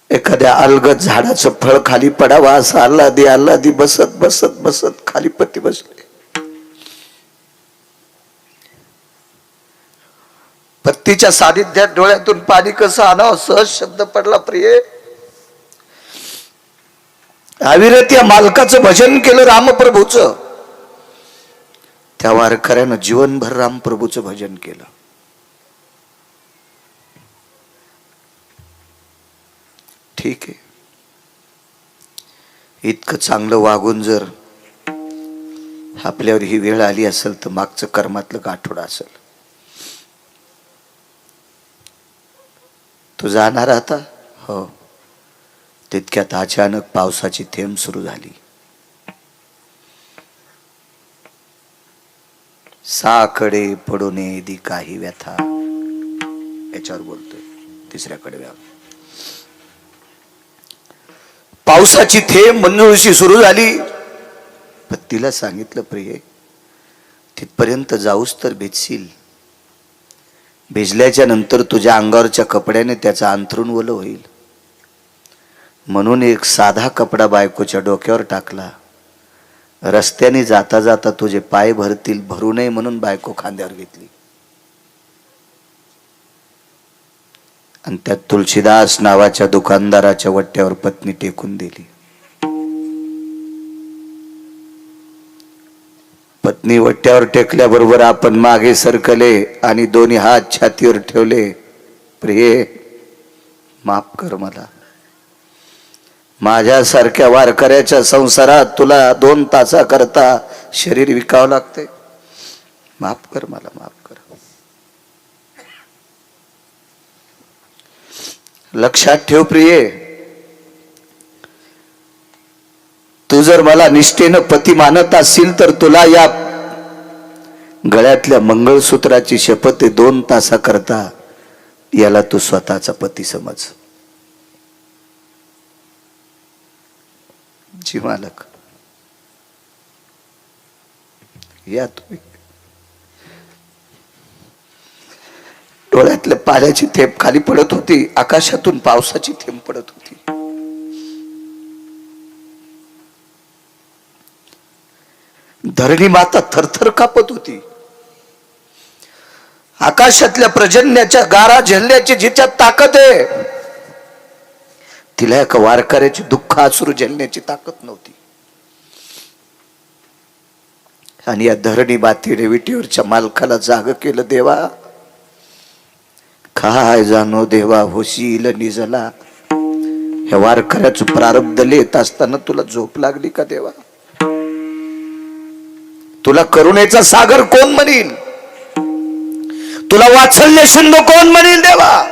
एखाद्या अलगद झाडाचं फळ खाली पडावा असं आल्हादी आल्हादी बसत बसत बसत खाली पती बसले. पत्तीच्या सानिध्यात डोळ्यातून पाणी कसं आणावं सहज शब्द पडला. प्रिय अविरत या मालकाचं भजन केलं रामप्रभूचं. त्या वारकऱ्यानं जीवनभर रामप्रभूचं भजन केलं. ठीक आहे, इतकं चांगलं वागून जर आपल्यावर ही वेळ आली असेल तर मागचं कर्मातलं गाठोडं असेल. तू जाणार आता? हो. तितक्यात अचानक पावसाची थेंब सुरू झाली. साकडे पडून दी काही व्यथा, याच्यावर बोलतोय 3ऱ्या कडव्यावर. पावसाची थेंब मंजुळशी सुरू झाली. पण तिला सांगितलं, प्रिय तिथपर्यंत जाऊस तर भिजशील. भिजल्याच्या नंतर तुझ्या अंगावरच्या कपड्याने त्याचा अंथरूण ओलं होईल. म्हणून एक साधा कपडा बायकोच्या डोक्यावर टाकला. रस्त्याने जाता जाता तुझे पाय भरतील, भरू नये म्हणून बायको खांद्यावर घेतली. आणि त्या तुळशीदास नावाच्या दुकानदाराच्या वट्ट्यावर पत्नी टेकून दिली. पत्नी वट्ट्यावर टेकल्याबरोबर आपण मागे सरकले आणि दोन्ही हात छातीवर ठेवले. प्रिय माफ कर मला. माझ्यासारख्या वारकऱ्याच्या संसारात तुला 2 तासाकरता शरीर विकावं लागते. माफ कर मला, माफ कर. लक्षात ठेव प्रिय, तू जर मला निष्ठेनं पती मानत असशील तर तुला या गळ्यातल्या मंगळसूत्राची शपथ 2 तासाकरता याला तू स्वतःचा पती समज. जी मालक या तुम्ही. डोळ्यातल्या पाण्याची थेंब खाली पडत होती. आकाशातून पावसाची थेंब पडत होती. धरणी माता थरथर कापत होती. आकाशातल्या प्रजन्याच्या गारा झेलण्याची जिच्यात ताकद आहे, तिला एका वारकऱ्याची दुःख अश्रू झेलण्याची ताकद नव्हती. आणि या धरणी माती रेविटीवरच्या मालकाला जाग केलं. देवा काय जाणो देवा होशील निजला. ह्या वारकऱ्याचं प्रारब्ध लिहित असताना तुला झोप लागली का देवा? तुला करुणेचा सागर कोण म्हणील? तुला वात्सल्य सिंधू कोण म्हणील देवा?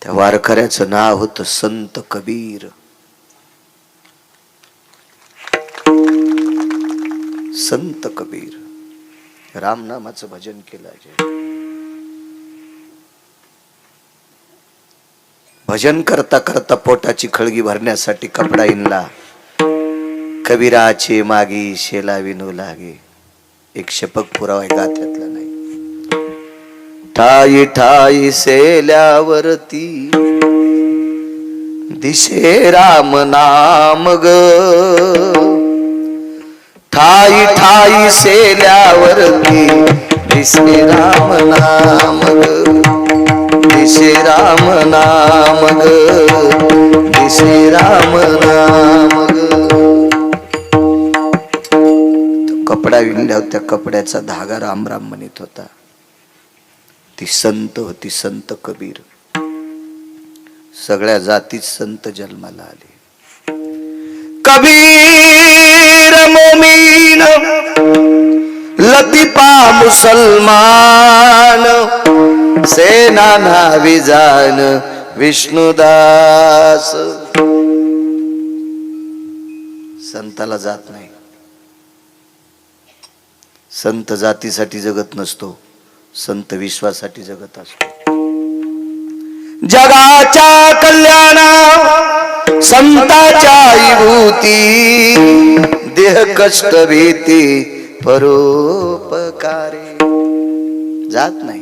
त्या वारकऱ्याचं नाव होतं संत कबीर. संत कबीर रामनामाचं भजन केलं. भजन करता करता पोटाची खळगी भरण्यासाठी कपडा इनला. कबीराचे मागी शेला विनू लागे. एक शपक पुरावा गाथ्यातला नाही. ठाई ठाई सेल्यावरती दिशे राम नाम ग. ठाई ठाई सेल्यावरती दिसे राम नाम ग. दिसे राम नाम ग. दिसे राम नाम ग. कपडा विणल्यावर त्या कपड्याचा धागा राम राम म्हणत होता. ती संत होती, संत कबीर. सगळ्या जातीत संत जन्माला आले. कबीर मोमीन लतीफा मुसलमान. सेना नावी जान विष्णुदास. संताला जात नाही. संत जातीसाठी जगत नसतो, संत विश्वासाठी जगत असतो. जगाच्या कल्याणा संताच्या विभूती. देह कष्ट भीती परोपकारे. जात नाही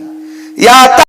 या